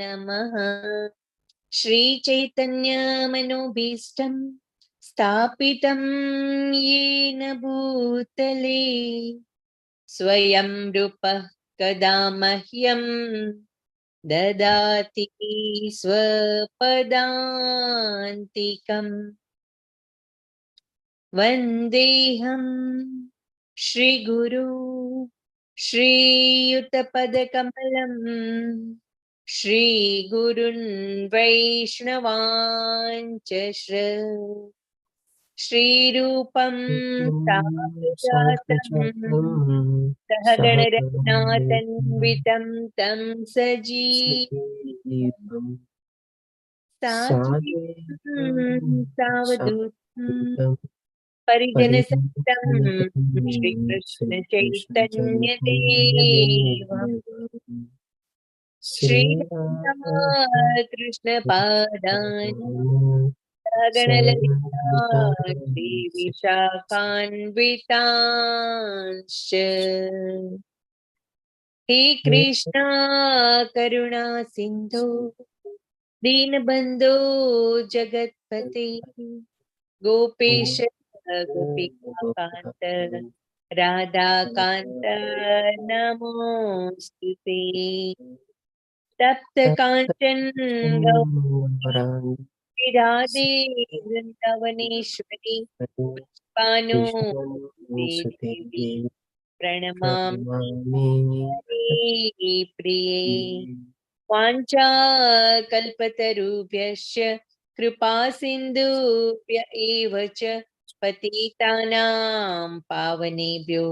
नमः। श्रीचैतन्यमनोभीष्टं स्थापितं येन भूतले स्वयं रूपः कदा मह्यं ददाति स्वपदान्तिकम्। वन्देऽहं श्रीगुरु श्रीयुतपदकमलं श्रीगुरुन् वैष्णवाञ्च श्रीरूपं साग्रजातं सहगणरघुनाथन्वितं तं सजीवं साद्वैतं परिजनसहितं श्रीकृष्णचैतन्यदेवम् श्रीरामकृष्णपादान् गणललिता श्रीविशाखान्वितांश्च। हे कृष्णा करुणा सिन्धो दीनबन्धो जगत्पते गोपेश गोपिकान्त राधाकान्त नमोऽस्तुते। तप्त काञ्चन राधे वृन्दावनेश्वरी देवी प्रणमामि प्रिये। वाञ्छाकल्पतरुभ्यश्च कृपा सिन्धुभ्य एव च पतितानां पावनेभ्यो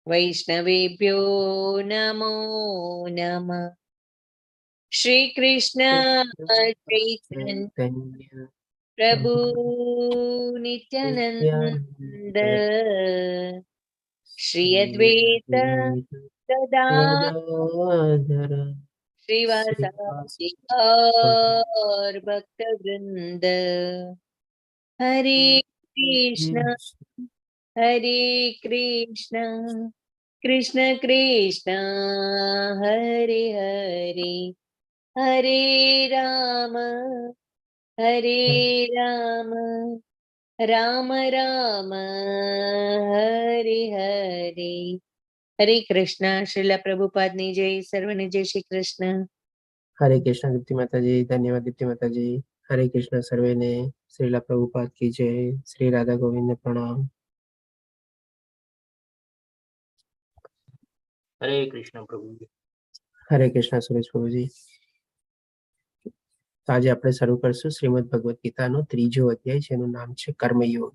वैष्णवेभ्यो नमो नमः। श्री कृष्ण चैतन्य प्रभु नित्यानंद श्री अद्वैत गदाधर श्रीवासादि गौर भक्त वृंद। हरे कृष्ण कृष्ण कृष्ण हरे हरे हरे राम राम राम हरे हरे। हरे कृष्ण। श्रीला प्रभुपाद ने जय। सर्वने जय श्री कृष्ण। हरे कृष्ण दीप्ति माता जी। धन्यवाद दीप्ति माता जी। हरे कृष्ण सर्वे ने। श्रीला प्रभुपाद की जय। श्री राधा गोविंद ने प्रणाम। हरे कृष्ण प्रभु जी। हरे कृष्ण सुरेश प्रभु जी। તો આજે આપણે શરૂ કરશું શ્રીમદ ભગવદ ગીતાનો 3જો અધ્યાય, જેનું નામ છે કર્મયોગ.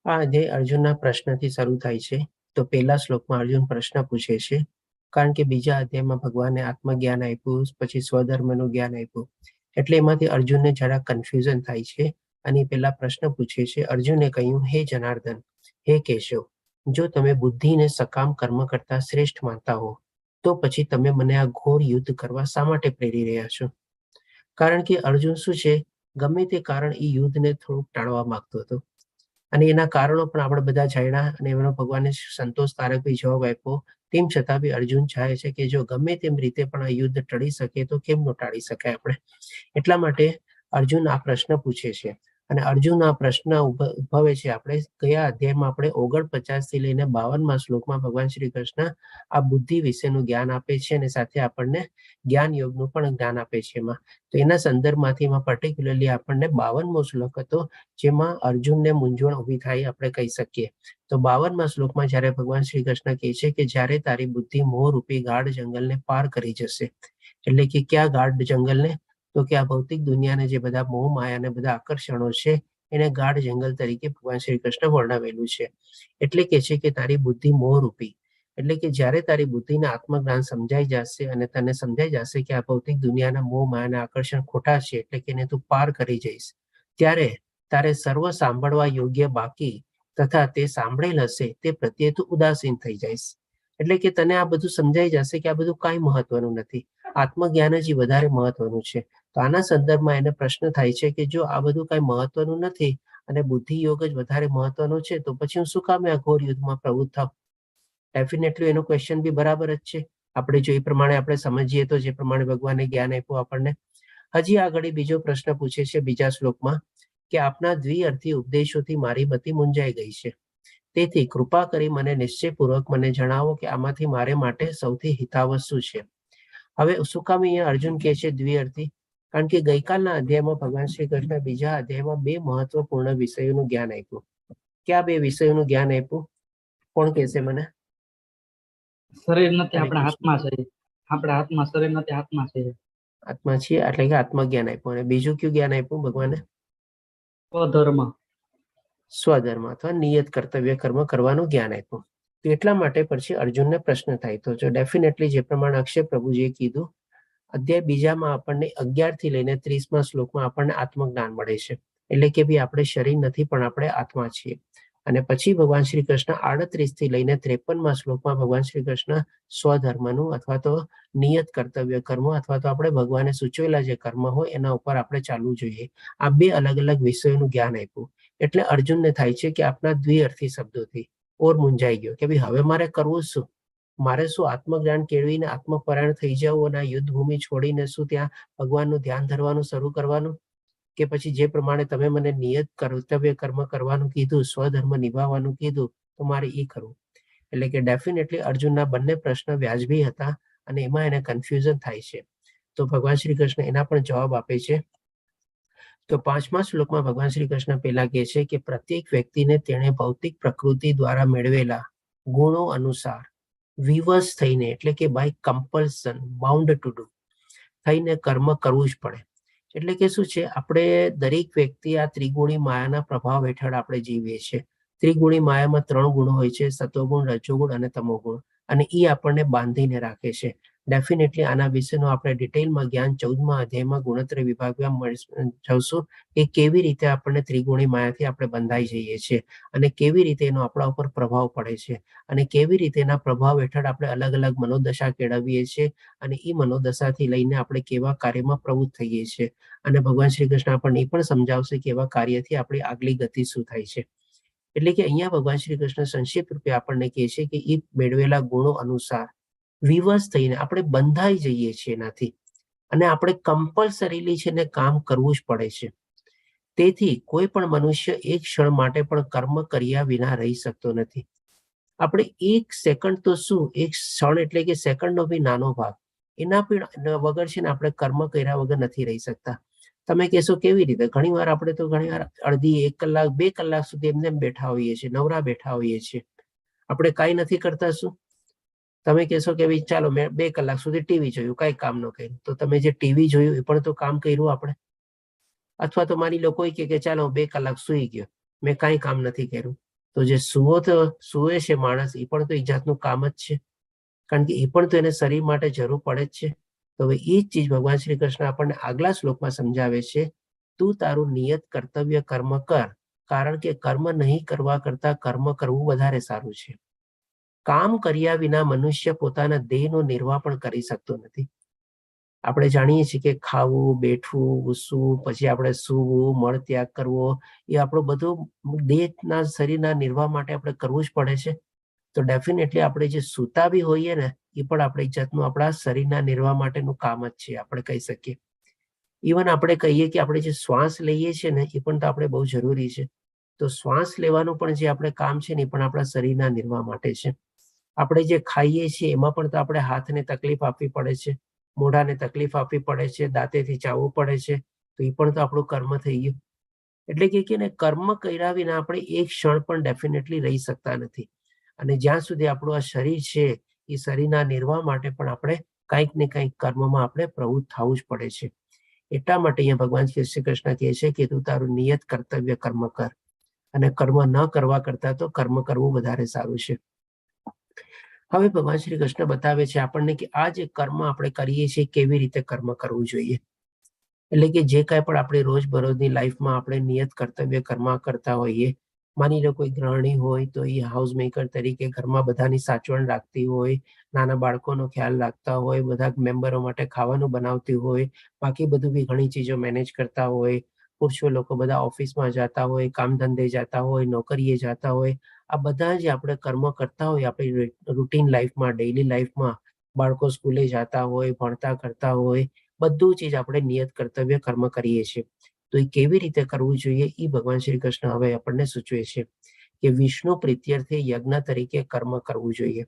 આ અધ્યાય અર્જુનના પ્રશ્નથી શરૂ થાય છે. તો પહેલા શ્લોકમાં અર્જુન પ્રશ્ન પૂછે છે, કારણ કે બીજા અધ્યાયમાં ભગવાને આત્મજ્ઞાન આપ્યું, પછી સ્વધર્મનું જ્ઞાન આપ્યું, એટલે એમાંથી અર્જુનને જરા કન્ફ્યુઝન થાય છે અને પહેલા પ્રશ્ન પૂછે છે. અર્જુને કહ્યું, હે જનાર્દન, હે કેશવ, જો તમે બુદ્ધિને સકામ કર્મ કરતા શ્રેષ્ઠ માનતા હો, તો પછી તમે મને આ ઘોર યુદ્ધ કરવા શા માટે પ્રેરી રહ્યા છો? કારણ કે અર્જુન શું છે, ગમે તે કારણ એ યુદ્ધને થોડુંક ટાળવા માંગતો હતો અને એના કારણો પણ આપણે બધા જાણ્યા અને એમનો ભગવાને સંતોષકારક બી જવાબ આપ્યો. તેમ છતાં બી અર્જુન ચાહે છે કે જો ગમે તેમ રીતે પણ આ યુદ્ધ ટળી શકે તો કેમ ન ટાળી શકાય આપણે. એટલા માટે અર્જુન આ પ્રશ્ન પૂછે છે અને અર્જુન આ પ્રશ્ન ઉદ્ભવે છે. આપણે ગયા અધ્યાયમાં આપણે 49 થી લઈને 52મા શ્લોકમાં ભગવાન શ્રી કૃષ્ણ આ બુદ્ધિ વિશેનું જ્ઞાન આપે છે અને સાથે આપણને જ્ઞાન યોગનું પણ જ્ઞાન આપે છે. એમાં તો એના સંદર્ભમાંથી એમાં પર્ટિક્યુલરલી આપણને 52મો શ્લોક હતો, જેમાં અર્જુનને મૂંઝવણ ઊભી થાય આપણે કહી શકીએ. તો 52મા શ્લોકમાં જ્યારે ભગવાન શ્રી કૃષ્ણ કહે છે કે જ્યારે તારી બુદ્ધિ મોહ રૂપી ગાઢ જંગલને પાર કરી જશે, એટલે કે ક્યાં ગાઢ જંગલને? તો કે આ ભૌતિક દુનિયાને જે બધા મોહ માયા અને બધા આકર્ષણો છે એને ગાઢ જંગલ તરીકે ભગવાન શ્રી કૃષ્ણ વર્ણવેલું છે. એટલે કે છે કે તારી બુદ્ધિ મોહ રૂપી, એટલે કે જ્યારે તારી બુદ્ધિને આત્મજ્ઞાન સમજાઈ જશે અને તને સમજાઈ જશે કે આ ભૌતિક દુનિયાના મોહ માયાના આકર્ષણ ખોટા છે, એટલે કે એને તું પાર કરી જઈશ, ત્યારે તારે સર્વ સાંભળવા યોગ્ય બાકી તથા તે સાંભળેલ હશે તે પ્રત્યે તું ઉદાસીન થઈ જઈશ. એટલે કે તને આ બધું સમજાઈ જશે કે આ બધું કાંઈ મહત્વનું નથી, આત્મજ્ઞાન જ વધારે મહત્વનું છે. તો આના સંદર્ભમાં એને પ્રશ્ન થાય છે કે જો આ બધું કાંઈ મહત્વનું નથી અને બુદ્ધિ યોગ જ વધારે મહત્વનું છે, તો પછી હું શું કામે આ ઘોર યુદ્ધમાં પ્રવૃત્ત થાવ? ડેફિનેટલી એનો ક્વેશ્ચન બી બરાબર જ છે. આપણે જો એ પ્રમાણે આપણે સમજીએ તો જે પ્રમાણે ભગવાને જ્ઞાન આપ્યું આપણને. હજી આગળ બીજો પ્રશ્ન પૂછે છે બીજા શ્લોકમાં કે આપના દ્વિઅર્થી ઉપદેશોથી મારી મતિ મૂંઝાઈ ગઈ છે. તેથી કૃપા કરી મને નિશ્ચયપૂર્વક મને જણાવો કે આમાંથી મારે માટે સૌથી હિતાવહ શું છે. હવે શું કામ અહીંયા અર્જુન કહે છે દ્વિઅર્થી? કારણ કે ગઈકાલના અધ્યાયમાં ભગવાન શ્રી કૃષ્ણ બીજા અધ્યાયમાં બે મહત્વપૂર્ણ વિષયોનું જ્ઞાન આપ્યું. ક્યાં બે વિષયોનું જ્ઞાન આપ્યું? કોણ કહેશે મને? શરીર નથી, હરે આપણા કૃષ્ણ. હાથમાં છે. આપણા હાથમાં શરીર નથી, હાથમાં છે. આત્મા છીએ એટલે કે આત્મજ્ઞાન આપ્યું. અને બીજું કયું જ્ઞાન આપ્યું ભગવાને? સ્વધર્મ. સ્વધર્મ અથવા નિયત કર્તવ્ય કર્મ કરવાનું જ્ઞાન આપ્યું. તો એટલા માટે પછી અર્જુનને પ્રશ્ન થાય. તો જો ડેફિનેટલી જે પ્રમાણે અક્ષય પ્રભુજીએ કીધું, અધ્યાય બીજામાં આપણને 11 થી લઈને 30મા શ્લોકમાં આપણને આત્મજ્ઞાન મળે છે. એટલે કે ભાઈ આપણે શરીર નથી પણ આપણે આત્મા છીએ. અને પછી ભગવાન શ્રી કૃષ્ણ 38 થી લઈને 53મા શ્લોકમાં ભગવાન શ્રી કૃષ્ણ સ્વધર્મનું અથવા તો નિયત કર્તવ્ય કર્મ અથવા તો આપણે ભગવાને સૂચવેલા જે કર્મ હોય એના ઉપર આપણે ચાલવું જોઈએ. આ બે અલગ અલગ વિષયોનું જ્ઞાન આપ્યું. એટલે અર્જુનને થાય છે કે આપના દ્વિઅર્થી શબ્દોથી ઓર મૂંઝાઈ ગયો કે ભાઈ હવે મારે કરવું શું? મારે શું આત્મજ્ઞાન કેળવીને આત્મપરાયણ થઈ જવું અને આ યુદ્ધ ભૂમિ છોડીને શું ત્યાં ભગવાનનું ધ્યાન ધરવાનું શરૂ કરવાનું? કે પછી જે પ્રમાણે તમે મને નિયત કર્તવ્ય કર્મ કરવાનું કીધું, સ્વધર્મ નિભાવવાનું કીધું, તો મારે એ કરવું. એટલે કે ડેફિનેટલી અર્જુનના બંને પ્રશ્ન વ્યાજબી હતા અને એમાં એને કન્ફ્યુઝન થાય છે. તો ભગવાન શ્રી કૃષ્ણ એના પણ જવાબ આપે છે. તો 5મા શ્લોકમાં ભગવાન શ્રી કૃષ્ણ પહેલા કહે છે કે પ્રત્યેક વ્યક્તિને તેણે ભૌતિક પ્રકૃતિ દ્વારા મેળવેલા ગુણો અનુસાર વિવશ થઈને એટલે કે by compulsion bound to do થઈને કર્મ કરવું જ પડે. એટલે કે શું છે, આપણે દરેક વ્યક્તિ આ ત્રિગુણી માયાના પ્રભાવ હેઠળ આપણે જીવીએ છીએ. ત્રિગુણી માયામાં 3 ગુણો હોય છે, સતોગુણ, રજોગુણ અને તમોગુણ, અને એ આપણને બાંધીને રાખે છે. ડેફિનેટલી આના વિશેનું આપણે ડિટેલમાં જ્ઞાન 14મા અધ્યાયમાં ગુણોત્તર વિભાગમાં જોશું કે કેવી રીતે આપણને ત્રિગુણી માયાથી આપણે બંધાઈ જઈએ છીએ અને કેવી રીતે એનો આપણા ઉપર પ્રભાવ પડે છે અને કેવી રીતે એના પ્રભાવ હેઠળ આપણે અલગ અલગ મનોદશા કેળવીએ છીએ અને એ મનોદશાથી લઈને આપણે કેવા કાર્યમાં પ્રવૃત્ત થઈએ છીએ. અને ભગવાન શ્રી કૃષ્ણ આપણને એ પણ સમજાવશે કે એવા કાર્યથી આપણી આગલી ગતિ શું થાય છે. એટલે કે અહીંયા ભગવાન શ્રી કૃષ્ણ સંક્ષિપ્ત રૂપે આપણને કહે છે કે એ મેળવેલા ગુણો અનુસાર વિવશ થઈને આપણે બંધાઈ જઈએ છીએ એનાથી અને આપણે કમ્પલસરીલી છે ને કામ કરવું જ પડે છે. તેથી કોઈ પણ મનુષ્ય એક ક્ષણ માટે પણ કર્મ કર્યા વિના રહી શકતો નથી. આપણે એક સેકન્ડ તો શું, એક ક્ષણ એટલે કે સેકન્ડનો બી નાનો ભાગ એના પણ વગર છે ને આપણે કર્મ કર્યા વગર નથી રહી શકતા. તમે કહેશો કેવી રીતે? ઘણીવાર આપણે તો ઘણીવાર અડધી 1 કલાક 2 કલાક સુધી એમને બેઠા હોઈએ છીએ, નવરા બેઠા હોઈએ છીએ, આપણે કાંઈ નથી કરતા. શું તમે કહેશો કે ભાઈ ચાલો મેં 2 કલાક સુધી ટીવી જોયું, કાંઈ કામ ન કર્યું? તો તમે જે ટીવી જોયું એ પણ તો કામ કર્યું આપણે. અથવા તો માની લો કોઈ કે ચાલો 2 કલાક સૂઈ ગયો, મેં કાંઈ કામ નથી કર્યું. તો જે સૂવે છે માણસ એ પણ તો એક જાતનું કામ જ છે, કારણ કે એ પણ તો એને શરીર માટે જરૂર પડે જ છે. તો હવે એ જ ચીજ ભગવાન શ્રી કૃષ્ણ આપણને આગલા શ્લોકમાં સમજાવે છે. તું તારું નિયત કર્તવ્ય કર્મ કર, કારણ કે કર્મ નહીં કરવા કરતા કર્મ કરવું વધારે સારું છે. કામ કર્યા વિના મનુષ્ય પોતાના દેહનો નિર્વાહ પણ કરી શકતો નથી. આપણે જાણીએ છીએ કે ખાવું, બેઠવું, ઉસવું, પછી આપણે સૂવું, મળ ત્યાગ કરવો, એ આપણું બધું દેહના શરીરના નિર્વાહ માટે આપણે કરવું જ પડે છે. તો ડેફિનેટલી આપણે જે સૂતા બી હોઈએ ને એ પણ આપણે એક જાતનું આપણા શરીરના નિર્વાહ માટેનું કામ જ છે, આપણે કહી શકીએ. ઇવન આપણે કહીએ કે આપણે જે શ્વાસ લઈએ છીએ ને એ પણ તો આપણે બહુ જરૂરી છે. તો શ્વાસ લેવાનું પણ જે આપણે કામ છે ને એ પણ આપણા શરીરના નિર્વાહ માટે છે. આપણે જે ખાઈએ છીએ એમાં પણ તો આપણે હાથને તકલીફ આપવી પડે છે, મોઢાને તકલીફ આપવી પડે છે, દાંતેથી ચાવવું પડે છે. તો એ પણ તો આપણું કર્મ થઈ ગયું. એટલે કે ને કર્મ કર્યા વિના આપણે એક ક્ષણ પણ ડેફિનેટલી રહી શકતા નથી. અને જ્યાં સુધી આપણું આ શરીર છે એ શરીરના નિર્વાહ માટે પણ આપણે કંઈક ને કંઈક કર્મમાં આપણે પ્રવૃત્ત થવું જ પડે છે. એટલા માટે અહીંયા ભગવાન શ્રી કૃષ્ણ કહે છે કે તું તારું નિયત કર્તવ્ય કર્મ કર, અને કર્મ ન કરવા કરતા તો કર્મ કરવું વધારે સારું છે. હવે ભગવાન શ્રી કૃષ્ણ બતાવે છે આપણને કે આ જે કર્મ આપણે કરીએ છીએ કેવી રીતે કર્મ કરવું જોઈએ. એટલે કે જે કાંઈ પણ આપણે રોજબરોજની લાઈફમાં આપણે નિયત કર્તવ્ય કર્મ કરતા હોઈએ, માની લો કોઈ ગૃહિણી હોય તો એ હાઉસ મેકર તરીકે ઘરમાં બધાની સાચવણ રાખતી હોય, નાના બાળકોનો ખ્યાલ રાખતા હોય, બધા મેમ્બરો માટે ખાવાનું બનાવતી હોય, બાકી બધું બી ઘણી ચીજો મેનેજ કરતા હોય, પુરુષો લોકો બધા ઓફિસમાં જતા હોય, કામ ધંધે જતા હોય, નોકરીએ જતા હોય, આ બધા જે આપણે કર્મ કરતા હોય આપણી રૂટીન લાઈફમાં, ડેઇલી લાઈફમાં, બાળકો સ્કૂલે જતા હોય, ભણતા કરતા હોય, બધું ચીજ આપણે નિયત કર્તવ્ય કર્મ કરીએ છીએ. તો એ કેવી રીતે કરવું જોઈએ એ ભગવાન શ્રી કૃષ્ણ હવે આપણને સૂચવે છે કે વિષ્ણુ પ્રીત્યર્થે યજ્ઞ તરીકે કર્મ કરવું જોઈએ.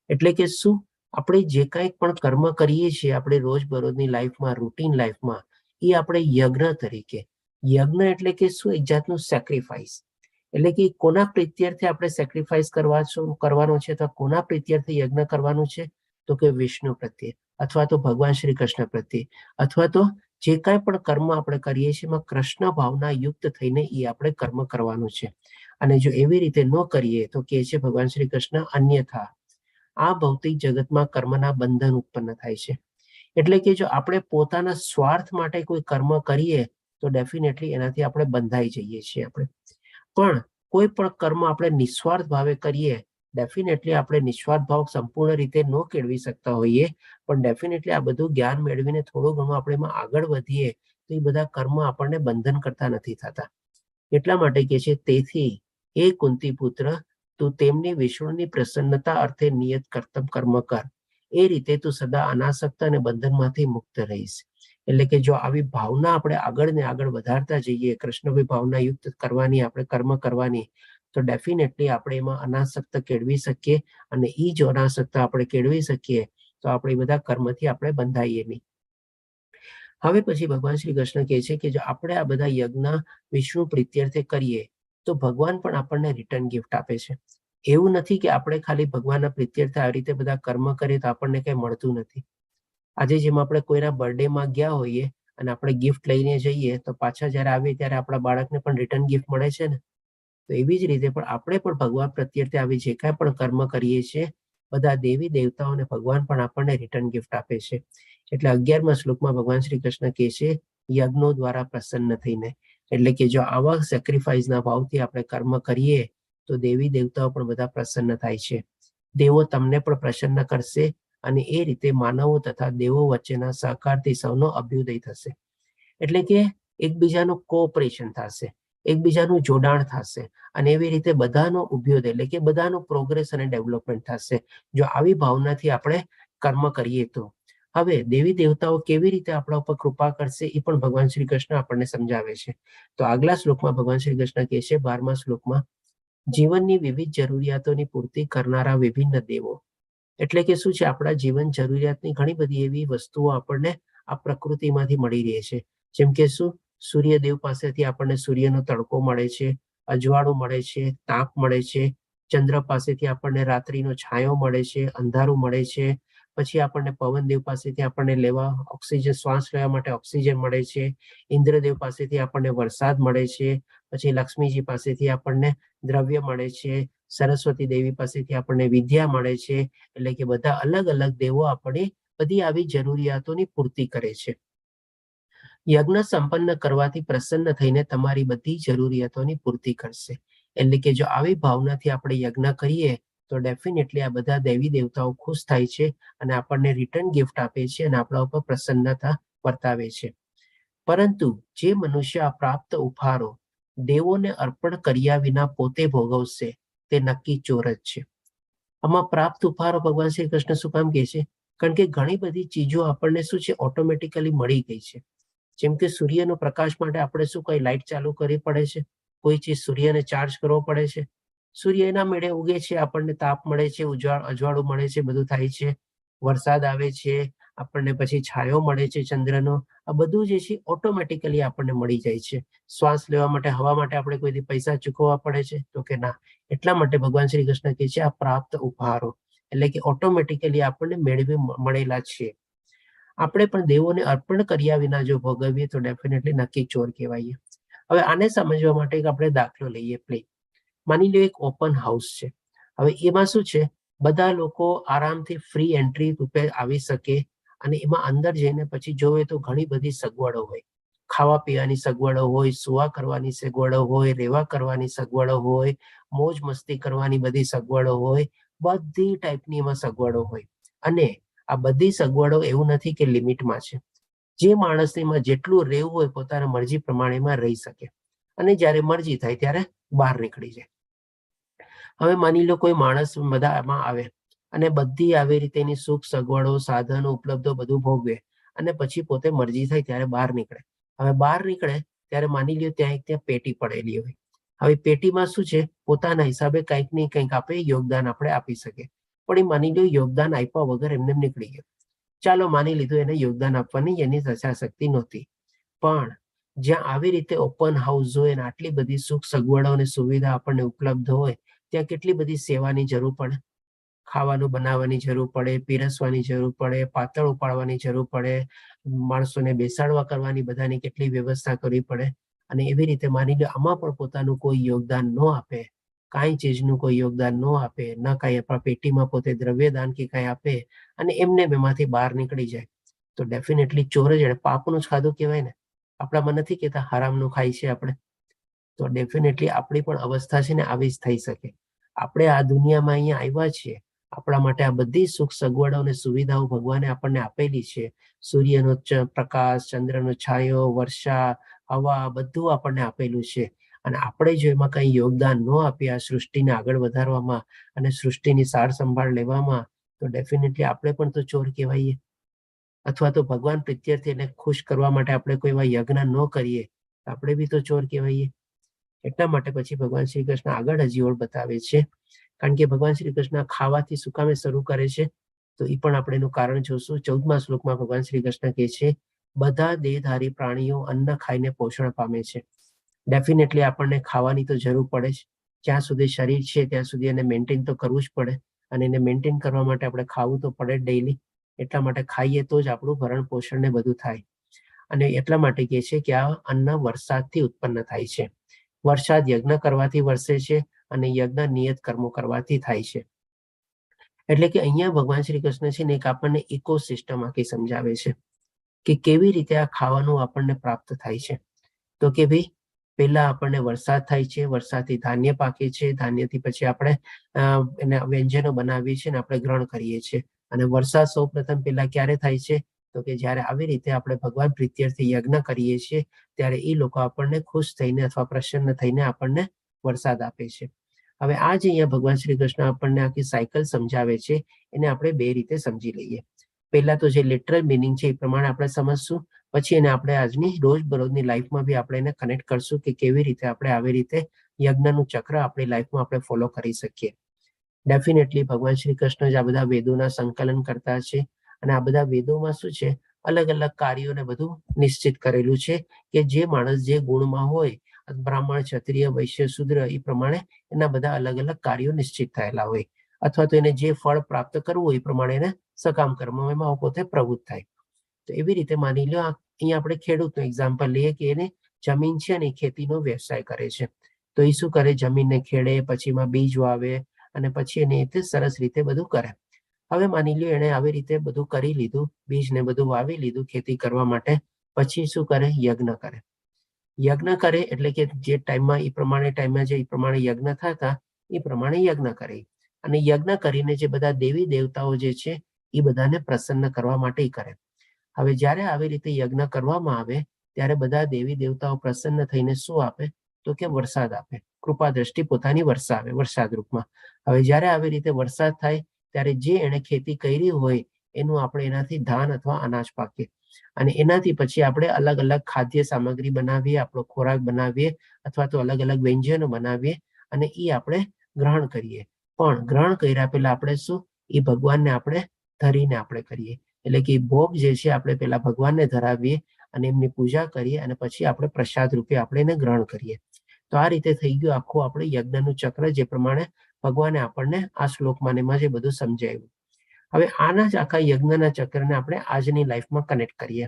એટલે કે શું? આપણે જે કાંઈ પણ કર્મ કરીએ છીએ આપણે રોજબરોજની લાઈફમાં, રૂટીન લાઈફમાં, એ આપણે યજ્ઞ તરીકે. યજ્ઞ એટલે કે શું? એક જાતનું સેક્રિફાઈસ. એટલે કે કોના પ્રીત્યર્થે આપણે સેક્રિફાઈસ કરવાનો છે, તો કોના પ્રીત્યર્થે યજ્ઞ કરવાનું છે? તો કે વિષ્ણુ પ્રત્યે, અથવા તો ભગવાન શ્રી કૃષ્ણ પ્રત્યે, અથવા તો જે કાંઈ પણ કર્મ આપણે કરીએ છીએ એમાં કૃષ્ણ ભાવના યુક્ત થઈને એ આપણે કર્મ કરવાનું છે. અને જો એવી રીતે ન કરીએ તો કહે છે ભગવાન શ્રી કૃષ્ણ, અન્યથા આ ભૌતિક જગતમાં કર્મના બંધન ઉત્પન્ન થાય છે. એટલે કે જો આપણે પોતાના સ્વાર્થ માટે કોઈ કર્મ કરીએ તો ડેફિનેટલી એનાથી આપણે બંધાઈ જઈએ છીએ આપણે. પણ કોઈ પણ કર્મ આપણે નિસ્વાર્થ ભાવે કરીએ, ડેફિનેટલી આપણે નિસ્વાર્થ ભાવ સંપૂર્ણ રીતે ન કેળવી શકતા હોઈએ, પણ ડેફિનેટલી આ બધું જ્ઞાન મેળવીને થોડું ઘણું આપણે એમાં આગળ વધીએ તો એ બધા કર્મ આપણને બંધન કરતા નથી થતા. એટલા માટે કે છે, તેથી એ કુંતી પુત્ર, તું તેમની વિષ્ણુની પ્રસન્નતા અર્થે નિયત કર્મ કર. એ રીતે તું સદા અનાસક્ત અને બંધનમાંથી મુક્ત રહીશ. એટલે કે જો આવી ભાવના આપણે આગળ ને આગળ વધારતા જઈએ, કૃષ્ણભાઈ ભાવના યુક્ત કરવાની, આપણે કર્મ કરવાની, તો ડેફિનેટલી આપણે એમાં અનાસક્ત કેળવી શકીએ. અને એ જો અનાસક્ત આપણે કેળવી શકીએ તો આપણે બધા કર્મથી આપણે બંધાઈએ નહીં. હવે પછી ભગવાન શ્રી કૃષ્ણ કહે છે કે જો આપણે આ બધા યજ્ઞ વિષ્ણુ પ્રીત્યર્થે કરીએ તો ભગવાન પણ આપણને રિટર્ન ગિફ્ટ આપે છે. એવું નથી કે આપણે ખાલી ભગવાનના પ્રીત્યર્થે આવી રીતે બધા કર્મ કરીએ તો આપણને કંઈ મળતું નથી. આજે જેમ આપણે કોઈના બર્થડેમાં ગયા હોઈએ અને આપણે ગિફ્ટ લઈને જઈએ તો પાછા જ્યારે આવીએ ત્યારે આપણા બાળકને પણ રિટર્ન ગિફ્ટ મળે છે ને. તો એવી જ રીતે પણ આપણે પણ ભગવાન પ્રીત્યર્થે આવી જે કાંઈ પણ કર્મ કરીએ છીએ, બધા દેવી દેવતાઓ અને ભગવાન પણ આપણને રિટર્ન ગિફ્ટ આપે છે. એટલે 11મા શ્લોકમાં ભગવાન શ્રી કૃષ્ણ કહે છે, યજ્ઞો દ્વારા પ્રસન્ન થઈને. એટલે કે જો આવા સેક્રિફાઈસના ભાવથી આપણે કર્મ કરીએ તો દેવી દેવતાઓ પણ બધા પ્રસન્ન થાય છે. દેવો તમને પણ પ્રસન્ન કરશે અને એ રીતે માનવો તથા દેવો વચ્ચેના સહકારથી સૌનો અભ્યુદય થશે. એટલે કે એકબીજાનું કોઓપરેશન થશે, એકબીજાનું જોડાણ થશે અને એવી રીતે બધાનો અભ્યુદય એટલે કે બધાનું પ્રોગ્રેસ અને ડેવલપમેન્ટ થશે જો આવી ભાવનાથી આપણે કર્મ કરીએ તો. હવે દેવી દેવતાઓ કેવી રીતે આપણા ઉપર કૃપા કરશે એ પણ ભગવાન શ્રી કૃષ્ણ આપણને સમજાવે છે. તો આગલા શ્લોકમાં ભગવાન શ્રી કૃષ્ણ કહે છે, 12મા શ્લોકમાં, જીવનની વિવિધ જરૂરિયાતોની પૂર્તિ કરનારા વિભિન્ન દેવો. એટલે કે શું છે? આપણા જીવન જરૂરિયાતની ઘણી બધી એવી વસ્તુઓ આપણને આ પ્રકૃતિમાંથી મળી રહે છે. જેમ કે શું? સૂર્યદેવ પાસેથી આપણને સૂર્યનો તડકો મળે છે, અજવાળું મળે છે, તાપ મળે છે. ચંદ્ર પાસેથી આપણને રાત્રિનો છાંયો મળે છે, અંધારું મળે છે. પછી આપણને પવનદેવ પાસેથી આપણને લેવા ઓક્સિજન, શ્વાસ લેવા માટે ઓક્સિજન મળે છે. ઇન્દ્રદેવ પાસેથી આપણને વરસાદ મળે છે. પછી લક્ષ્મીજી પાસેથી આપણને દ્રવ્ય મળે છે. સરસ્વતી દેવી પાસેથી આપણને વિદ્યા મળે છે. એટલે કે બધા અલગ અલગ દેવો આપણી બધી આવી જરૂરિયાતોની પૂર્તિ કરે છે. યજ્ઞ સંપન્ન કરવાથી પ્રસન્ન થઈને તમારી બધી જરૂરિયાતોની પૂર્તિ કરશે. એટલે કે જો આવી ભાવનાથી આપણે યજ્ઞ કરીએ તો ડેફિનેટલી આ બધા દેવી દેવતાઓ ખુશ થાય છે અને આપણને રિટર્ન ગિફ્ટ આપે છે અને આપણા ઉપર પ્રસન્નતા વર્તાવે છે. પરંતુ જે મનુષ્ય આ પ્રાપ્ત ઉપહારો દેવોને અર્પણ કર્યા વિના પોતે ભોગવશે તે નક્કી ચોર જ છે. આમાં પ્રાપ્ત ઉપહારો ભગવાન શ્રી કૃષ્ણ શું કામ કહે છે? કારણ કે ઘણી બધી ચીજો આપણને શું છે? ઓટોમેટિકલી મળી ગઈ છે. જેમ કે સૂર્યનો પ્રકાશ માટે આપણે શું કઈ લાઇટ ચાલુ કરવી પડે છે? કોઈ ચીજ સૂર્યને ચાર્જ કરવો પડે છે? સૂર્ય એના મેળે ઉગે છે, આપણને તાપ મળે છે, અજવાળું મળે છે, બધું થાય છે, વરસાદ આવે છે, આપણને પછી છાયો મળે છે ચંદ્રનો. આ બધું જે છે ઓટોમેટિકલી આપણને મળી જાય છે. શ્વાસ લેવા માટે, હવા માટે આપણે કોઈ પૈસા ચૂકવવા પડે છે? તો કે ના. એટલા માટે ભગવાન શ્રી કૃષ્ણ કહે છે આ પ્રાપ્ત ઉપહારો એટલે કે ઓટોમેટિકલી આપણને મેળવી મળેલા છે. આપણે પણ દેવોને અર્પણ કર્યા વિના જો ભોગવીએ તો ડેફિનેટલી નક્કી ચોર કહેવાય. હવે આને સમજવા માટે આપણે દાખલો લઈએ. પ્લે માની લો એક ઓપન હાઉસ છે. હવે એમાં શું છે? બધા લોકો આરામથી ફ્રી એન્ટ્રી રૂપે આવી શકે અને એમાં અંદર જઈને પછી જોવે તો ઘણી બધી સગવડો હોય. ખાવા પીવાની સગવડો હોય, સુવા કરવાની સગવડો હોય, રહેવા કરવાની સગવડો હોય, મોજ મસ્તી કરવાની બધી સગવડો હોય, બધી ટાઈપની એમાં સગવડો હોય. અને આ બધી સગવડો એવું નથી કે લિમિટમાં છે. જે માણસમાં જેટલું રહેવું હોય પોતાના મરજી પ્રમાણેમાં રહી શકે, અને જ્યારે મરજી થાય ત્યારે બહાર નીકળી જાય. હવે માની લો કોઈ માણસ બધામાં આવે અને બધી આવી રીતે એની સુખ સગવડો, સાધનો, ઉપલબ્ધો બધું ભોગવે અને પછી પોતે મરજી થાય ત્યારે બહાર નીકળે. હવે બહાર નીકળે ત્યારે માની લ્યો ત્યાં પેટી પડેલી હોય. હવે પેટીમાં શું છે, પોતાના હિસાબે કંઈક ને કંઈક આપણે યોગદાન આપણે આપી શકીએ. પણ એ માની લો યોગદાન આપ્યા વગર એમને નીકળી ગયો. ચાલો માની લીધું એને યોગદાન આપવાની એની યથાશક્તિ નહોતી, પણ જ્યાં આવી રીતે ઓપન હાઉસ હોય અને આટલી બધી સુખ સગવડો અને સુવિધા આપણને ઉપલબ્ધ હોય, ત્યાં કેટલી બધી સેવાની જરૂર પડે. ખાવાનું બનાવવાની જરૂર પડે, પીરસવાની જરૂર પડે, પાતળ ઉપાડવાની જરૂર પડે, માણસોને બેસાડવા કરવાની બધાની કેટલી વ્યવસ્થા કરવી પડે. અને એવી રીતે માની લો આમાં પણ પોતાનું કોઈ યોગદાન ન આપે, કાંઈ ચીજનું કોઈ યોગદાન ન આપે, ન કાંઈ આપણા પેટીમાં પોતે દ્રવ્યદાન કે કાંઈ આપે અને એમને એમાંથી બહાર નીકળી જાય, તો ડેફિનેટલી ચોર જ પાપનું જ ખાધું કહેવાય ને. આપણામાં નથી કહેતા હરામનું ખાય છે આપણે, તો ડેફિનેટલી આપણી પણ અવસ્થા છે ને આવી જ થઈ શકે. આપણે આ દુનિયામાં અહીંયા આવ્યા છીએ, આપણા માટે આ બધી સુખ સગવડો અને સુવિધાઓ ભગવાને આપણને આપેલી છે. સૂર્યનો પ્રકાશ, ચંદ્રનો છાયો, વર્ષા, હવા બધું આપણને આપેલું છે. અને આપણે જો એમાં કંઈ યોગદાન ન આપીએ આ સૃષ્ટિને આગળ વધારવામાં અને સૃષ્ટિની સાર સંભાળ લેવામાં, તો ડેફિનેટલી આપણે પણ તો ચોર કહેવાઈએ. અથવા તો ભગવાન પ્રીત્યર્થી એને ખુશ કરવા માટે આપણે કોઈ એવા યજ્ઞ ન કરીએ તો આપણે બી તો ચોર કહેવાઈએ. એટલા માટે પછી ભગવાન શ્રી કૃષ્ણ આગળ હજી ઓર બતાવે છે, કારણ કે ભગવાન શ્રી કૃષ્ણ ખાવાથી શું કામે શરૂ કરે છે, તો એ પણ આપણે એનું કારણ જોશું. 14મા શ્લોકમાં ભગવાન શ્રી કૃષ્ણ કહે છે, બધા દેહધારી પ્રાણીઓ અન્ન ખાઈને પોષણ પામે છે. ડેફિનેટલી આપણને ખાવાની તો જરૂર પડે જ. જ્યાં સુધી શરીર છે ત્યાં સુધી એને મેન્ટેન તો કરવું જ પડે, અને એને મેન્ટેન કરવા માટે આપણે ખાવું તો પડે જ ડેઈલી. એટલા માટે ખાઈએ તો જ આપણું ભરણ પોષણ ને બધું થાય. અને એટલા માટે કહે છે કે આ અન્ન વરસાદથી ઉત્પન્ન થાય છે. વરસાદ યજ્ઞ કરવાથી વરસે છે અને યજ્ઞ નિયત કર્મો કરવાથી થાય છે. એટલે કે અહીંયા ભગવાન શ્રી કૃષ્ણ છે ને એક આપણને ઇકોસિસ્ટમ આખી સમજાવે છે કે કેવી રીતે આ ખાવાનું આપણને પ્રાપ્ત થાય છે. તો કે ભાઈ પહેલા આપણને વરસાદ થાય છે, વરસાદથી ધાન્ય પાકે છે, ધાન્યથી પછી આપણે એના વ્યંજનો બનાવીએ છીએ અને આપણે ગ્રહણ કરીએ છીએ. અને વરસાદ સૌ પ્રથમ પહેલા ક્યારે થાય છે, તો કે જ્યારે આવી રીતે આપણે ભગવાન પ્રીત્યર્થી યજ્ઞ કરીએ છીએ ત્યારે એ લોકો આપણને ખુશ થઈને અથવા પ્રસન્ન થઈને આપણને વરસાદ આપે છે. હવે આ જે અહીંયા ભગવાન શ્રી કૃષ્ણ આપણને આખી સાયકલ સમજાવે છે, એને આપણે બે રીતે સમજી લઈએ. પહેલા તો જે લિટરલ મિનિંગ છે એ પ્રમાણે આપણે સમજશું, પછી એને આપણે આજની રોજબરોજની લાઈફમાં બી આપણે એને કનેક્ટ કરશું કે કેવી રીતે આપણે આવી રીતે યજ્ઞનું ચક્ર આપણી લાઈફમાં આપણે ફોલો કરી શકીએ. ડેફિનેટલી ભગવાન શ્રી કૃષ્ણ જ આ બધા વેદોના સંકલન કરતા છે, અને આ બધા વેદોમાં શું છે, અલગ અલગ કાર્યોને બધું નિશ્ચિત કરેલું છે કે જે માણસ જે ગુણમાં હોય, બ્રાહ્મણ, ક્ષત્રિય, વૈશ્ય, શૂદ્ર, એ પ્રમાણે એના બધા અલગ અલગ કાર્યો નિશ્ચિત થયેલા હોય, અથવા તો એને જે ફળ પ્રાપ્ત કરવું હોય એ પ્રમાણે એને સકામ કર્મમાં એમાં પોતે પ્રવૃત્ત થાય. તો એવી રીતે માની લો અહીંયા આપણે ખેડૂતનું એક્ઝામ્પલ લઈએ કે એને જમીન છે અને ખેતીનો વ્યવસાય કરે છે. તો એ શું કરે, જમીનને ખેડે, પછી એમાં બીજ વાવે અને પછી એને સરસ રીતે બધું કરે. હવે માની લો એને આવી રીતે બધું કરી લીધું, બીજને બધું વાવી લીધું ખેતી કરવા માટે, પછી શું કરે, યજ્ઞ કરે. યજ્ઞ કરે એટલે કે જે ટાઈમમાં એ પ્રમાણે ટાઈમમાં જે પ્રમાણે યજ્ઞ થતા એ પ્રમાણે યજ્ઞ કરે. અને યજ્ઞ કરીને જે બધા દેવી દેવતાઓ જે છે એ બધાને પ્રસન્ન કરવા માટે કરે. હવે જ્યારે આવી રીતે યજ્ઞ કરવામાં આવે ત્યારે બધા દેવી દેવતાઓ પ્રસન્ન થઈને શું આપે, તો કે વરસાદ આપે, કૃપા દ્રષ્ટિ પોતાની વરસાવે વરસાદ રૂપમાં. હવે જ્યારે આવી રીતે વરસાદ થાય ત્યારે જે એને ખેતી કરી હોય એનું આપણે એનાથી ધાન અથવા અનાજ પાકે, અને એનાથી પછી આપણે અલગ અલગ ખાદ્ય સામગ્રી બનાવીએ, આપણો ખોરાક બનાવીએ, અથવા તો અલગ અલગ વ્યંજનો બનાવીએ અને એ આપણે ગ્રહણ કરીએ. પણ ગ્રહણ કર્યા પહેલા આપણે શું, એ ભગવાનને આપણે ધરીને આપણે કરીએ. એટલે કે ભોગ જે છે આપણે પેલા ભગવાનને ધરાવીએ અને એમની પૂજા કરીએ અને પછી આપણે પ્રસાદ રૂપે આપણે એને ગ્રહણ કરીએ. તો આ રીતે થઈ ગયું આખું આપણે યજ્ઞનું ચક્ર, જે પ્રમાણે ભગવાને આપણને આ શ્લોકમાં એમાં જે બધું સમજાવ્યું. હવે આના જ આખા યજ્ઞના ચક્રને આપણે આજની લાઈફમાં કનેક્ટ કરીએ,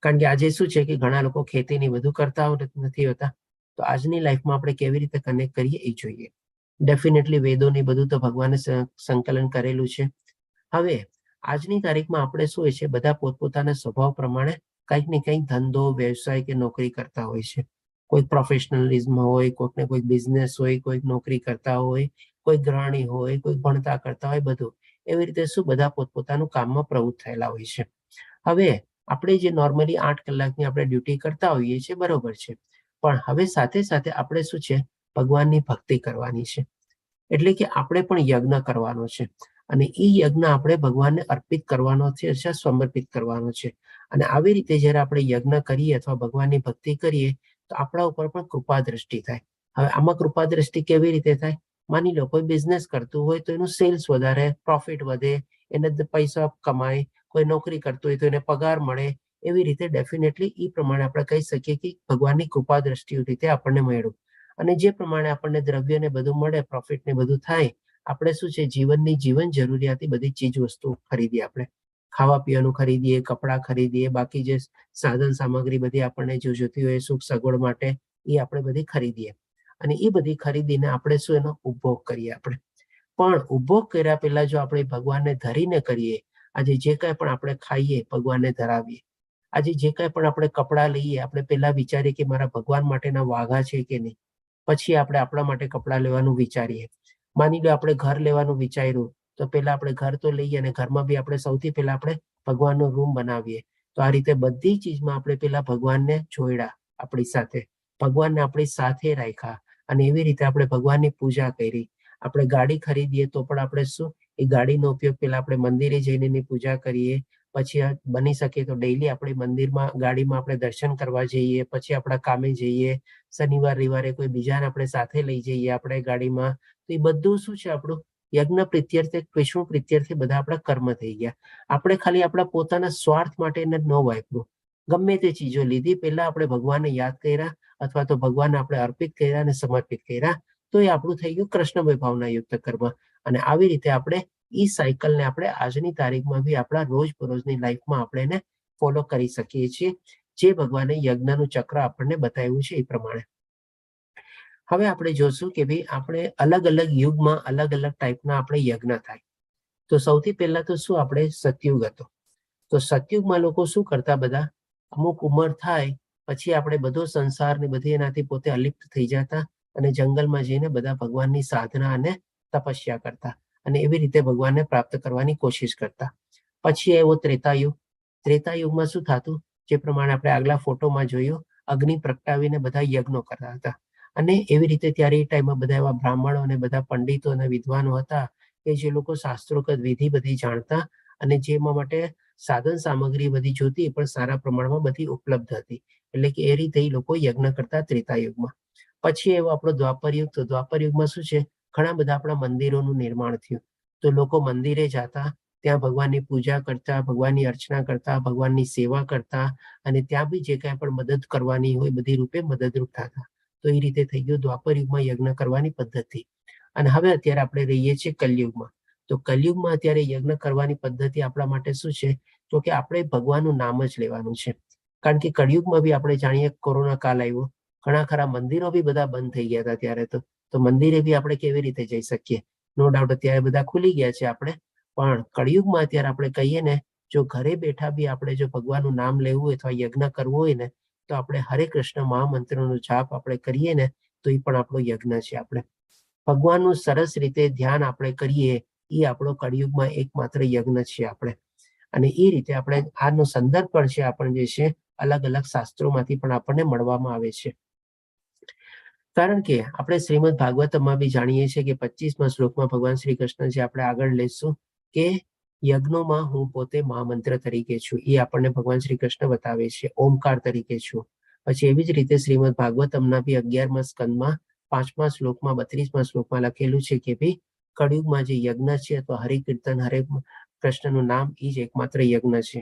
કારણ કે આજે શું છે કે ઘણા લોકો ખેતીની વધુ કરતા નથી હોતા. તો આજની લાઈફમાં આપણે કેવી રીતે કનેક્ટ કરીએ એ જોઈએ. ડેફિનેટલી વેદોની બધું તો ભગવાને સંકલન કરેલું છે. હવે આજની તારીખમાં આપણે શું હોય છે, બધા પોતપોતાના સ્વભાવ પ્રમાણે કંઈક ને કંઈક ધંધો, વ્યવસાય કે નોકરી કરતા હોય છે. કોઈ પ્રોફેશનલિઝમ હોય, કોઈકને કોઈ બિઝનેસ હોય, કોઈક નોકરી કરતા હોય, કોઈ ગૃહિણી હોય, કોઈ ભણતા કરતા હોય, બધું એવી રીતે શું બધા પોતપોતાનું કામમાં પ્રવૃત્ત થયેલા હોય છે. હવે આપણે જે નોર્મલી 8 કલાકની આપણે ડ્યુટી કરતા હોઈએ છીએ બરોબર છે, પણ હવે સાથે સાથે આપણે શું છે, ભગવાનની ભક્તિ કરવાની છે. એટલે કે આપણે પણ યજ્ઞ કરવાનો છે અને એ યજ્ઞ આપણે ભગવાનને અર્પિત કરવાનો છે અથવા સમર્પિત કરવાનો છે. અને આવી રીતે જ્યારે આપણે યજ્ઞ કરીએ અથવા ભગવાનની ભક્તિ કરીએ તો આપણા ઉપર પણ કૃપા દ્રષ્ટિ થાય. હવે આમાં કૃપા દ્રષ્ટિ કેવી રીતે થાય? માની લો કોઈ બિઝનેસ કરતું હોય તો એનું સેલ્સ વધારે, પ્રોફિટ વધે, એને પૈસા કમાય, કોઈ નોકરી કરતું હોય તો એને પગાર મળે. એવી રીતે ડેફિનેટલી એ પ્રમાણે આપણે કહી શકીએ કે ભગવાનની કૃપા દ્રષ્ટિ રીતે આપણને મળ્યું. અને જે પ્રમાણે આપણને દ્રવ્ય ને બધું મળે, પ્રોફિટ ને બધું થાય, આપણે શું છે, જીવનની જીવન જરૂરિયાતી બધી ચીજ વસ્તુ ખરીદીએ, આપણે ખાવા પીવાનું ખરીદીએ, કપડાં ખરીદીએ, બાકી જે સાધન સામગ્રી બધી આપણને જો જોતી હોય સુખ સગવડ માટે એ આપણે બધી ખરીદીએ. અને એ બધી ખરીદીને આપણે શું એનો ઉપભોગ કરીએ. આપણે પણ ઉપભોગ કર્યા પહેલા જો આપણે ભગવાનને ધરીને કરીએ, આજે જે કાંઈ પણ આપણે ખાઈએ ભગવાનને ધરાવીએ, આજે જે કાંઈ પણ આપણે કપડાં લઈએ આપણે પહેલા વિચારીએ કે મારા ભગવાન માટેના વાઘા છે કે નહીં, પછી આપણે આપણા માટે કપડાં લેવાનું વિચારીએ. માની લો આપણે ઘર લેવાનું વિચાર્યું તો પહેલા આપણે ઘર તો લઈએ અને ઘરમાં બી આપણે સૌથી પહેલા આપણે ભગવાનનો રૂમ બનાવીએ. તો આ રીતે બધી ચીજમાં આપણે પહેલા ભગવાનને જોડ્યા આપણી સાથે, ભગવાનને આપણી સાથે રાખ્યા અને એવી રીતે આપણે ભગવાનની પૂજા કરી. આપણે ગાડી ખરીદીએ તો પણ આપણે શું, એ ગાડીનો ઉપયોગ પહેલા આપણે મંદિરે જઈને એની પૂજા કરીએ, પછી બની શકે તો ડેઈલી આપણે મંદિરમાં ગાડીમાં આપણે દર્શન કરવા જઈએ, પછી આપણા કામે જઈએ, શનિવાર રવિવારે કોઈ બીજાને આપણે સાથે લઈ જઈએ આપણે ગાડીમાં. તો એ બધું શું છે, આપણું યજ્ઞ પ્રીત્યર્થે, વિષ્ણુ પ્રીત્યર્થે બધા આપણા કર્મ થઈ ગયા. આપણે ખાલી આપણા પોતાના સ્વાર્થ માટે ન વાપર્યું. ગમે તે ચીજો લીધી, પહેલા આપણે ભગવાનને યાદ કર્યા અથવા તો ભગવાનને આપણે અર્પિત કર્યા અને સમર્પિત કર્યા, તો એ આપણું થઈ ગયું કૃષ્ણમય ભાવના યુક્ત કર્મ. અને આવી રીતે આપણે ઈ સાયકલને આપણે આજની તારીખમાં બી આપણા રોજબરોજની લાઈફમાં આપણે એને ફોલો કરી શકીએ છીએ, જે ભગવાને યજ્ઞનું ચક્ર આપણને બતાવ્યું છે એ પ્રમાણે. હવે આપણે જોશું કે ભાઈ આપણે અલગ અલગ યુગમાં અલગ અલગ ટાઈપના આપણે યજ્ઞ થાય. તો સૌથી પહેલા તો શું, આપણે સતયુગ હતો. તો સતયુગમાં લોકો શું કરતા, બધા અમુક ઉંમર થાય પછી આપણે બધો સંસાર ને બધી એનાથી પોતે અલિપ્ત થઈ જતા અને જંગલમાં જઈને બધા ભગવાનની સાધના અને તપસ્યા કરતા અને એવી રીતે ભગવાનને પ્રાપ્ત કરવાની કોશિશ કરતા. પછી એવો ત્રેતાયુગ. ત્રેતાયુગમાં શું થતું, જે પ્રમાણે આપણે આગલા ફોટોમાં જોયું, અગ્નિ પ્રગટાવીને બધા યજ્ઞો કરતા હતા. અને એવી રીતે ત્યારે એ ટાઈમમાં બધા એવા બ્રાહ્મણો અને બધા પંડિતો અને વિદ્વાનો હતા કે જે લોકો શાસ્ત્રોક્ત વિધિ બધી જાણતા અને જેમાં માટે સાધન સામગ્રી બધી જોતી પણ સારા પ્રમાણમાં બધી ઉપલબ્ધ હતી. એટલે કે એ રીતે એ લોકો યજ્ઞ કરતા ત્રેતાયુગમાં. પછી એવો આપણો દ્વાપર યુગ. તો દ્વાપર યુગમાં શું છે, ઘણા બધા આપણા મંદિરોનું નિર્માણ થયું. તો લોકો મંદિરે જતા, ત્યાં ભગવાનની પૂજા કરતા, ભગવાનની અર્ચના કરતા, ભગવાનની સેવા કરતા અને ત્યાં બી જે કાંઈ પણ મદદ કરવાની હોય બધી રૂપે મદદરૂપ થતા. તો એ રીતે થઈ ગયું દ્વાપર યુગમાં યજ્ઞ કરવાની પદ્ધતિ. અને હવે અત્યારે આપણે રહીએ છીએ કલયુગમાં. તો કલયુગમાં અત્યારે યજ્ઞ કરવાની પદ્ધતિ આપણા માટે શું છે, તો કે આપણે ભગવાનનું નામ જ લેવાનું છે. કારણ કે કળિયુગમાં બી આપણે જાણીએ કોરોના કાળ આવ્યો, ઘણા ખરા મંદિરો બી બધા બંધ થઈ ગયા હતા ત્યારે. તો મંદિરે બી આપણે કેવી રીતે જઈ શકીએ? નો ડાઉટ અત્યારે બધા ખુલી ગયા છે આપણે, પણ કળિયુગમાં અત્યારે આપણે કહીએ ને, જો ઘરે બેઠા બી આપણે જો ભગવાનનું નામ લેવું હોય અથવા યજ્ઞ કરવો હોય ને, તો આપણે હરે કૃષ્ણ મહામંત્રનો જાપ આપણે કરીએ ને, તો એ પણ આપણો યજ્ઞ છે. આપણે ભગવાનનું સરસ રીતે ધ્યાન આપણે કરીએ, એ આપણો કળિયુગમાં એકમાત્ર યજ્ઞ છે આપણે. અને એ રીતે આપણે આનો સંદર્ભ પણ છે આપણને જે છે અલગ અલગ શાસ્ત્રોમાંથી પણ આપણને મળવામાં આવે છે. કારણ કે આપણે શ્રીમદ ભાગવતમાં બી જાણીએ છીએ કે 25મા શ્લોકમાં ભગવાન શ્રી કૃષ્ણ જે આપણે આગળ લઈશું કે યજ્ઞોમાં હું પોતે મહામંત્ર તરીકે છું, એ આપણને ભગવાન શ્રી કૃષ્ણ બતાવે છે, ઓમકાર તરીકે છું. પછી એવી જ રીતે શ્રીમદ ભાગવતમના બી 11મા સ્કંદમાં 5મા શ્લોકમાં 32મા શ્લોકમાં લખેલું છે કે ભાઈ કળિયુગમાં જે યજ્ઞ છે તો હરિ કીર્તન, હરે કૃષ્ણનું નામ એ જ એકમાત્ર યજ્ઞ છે.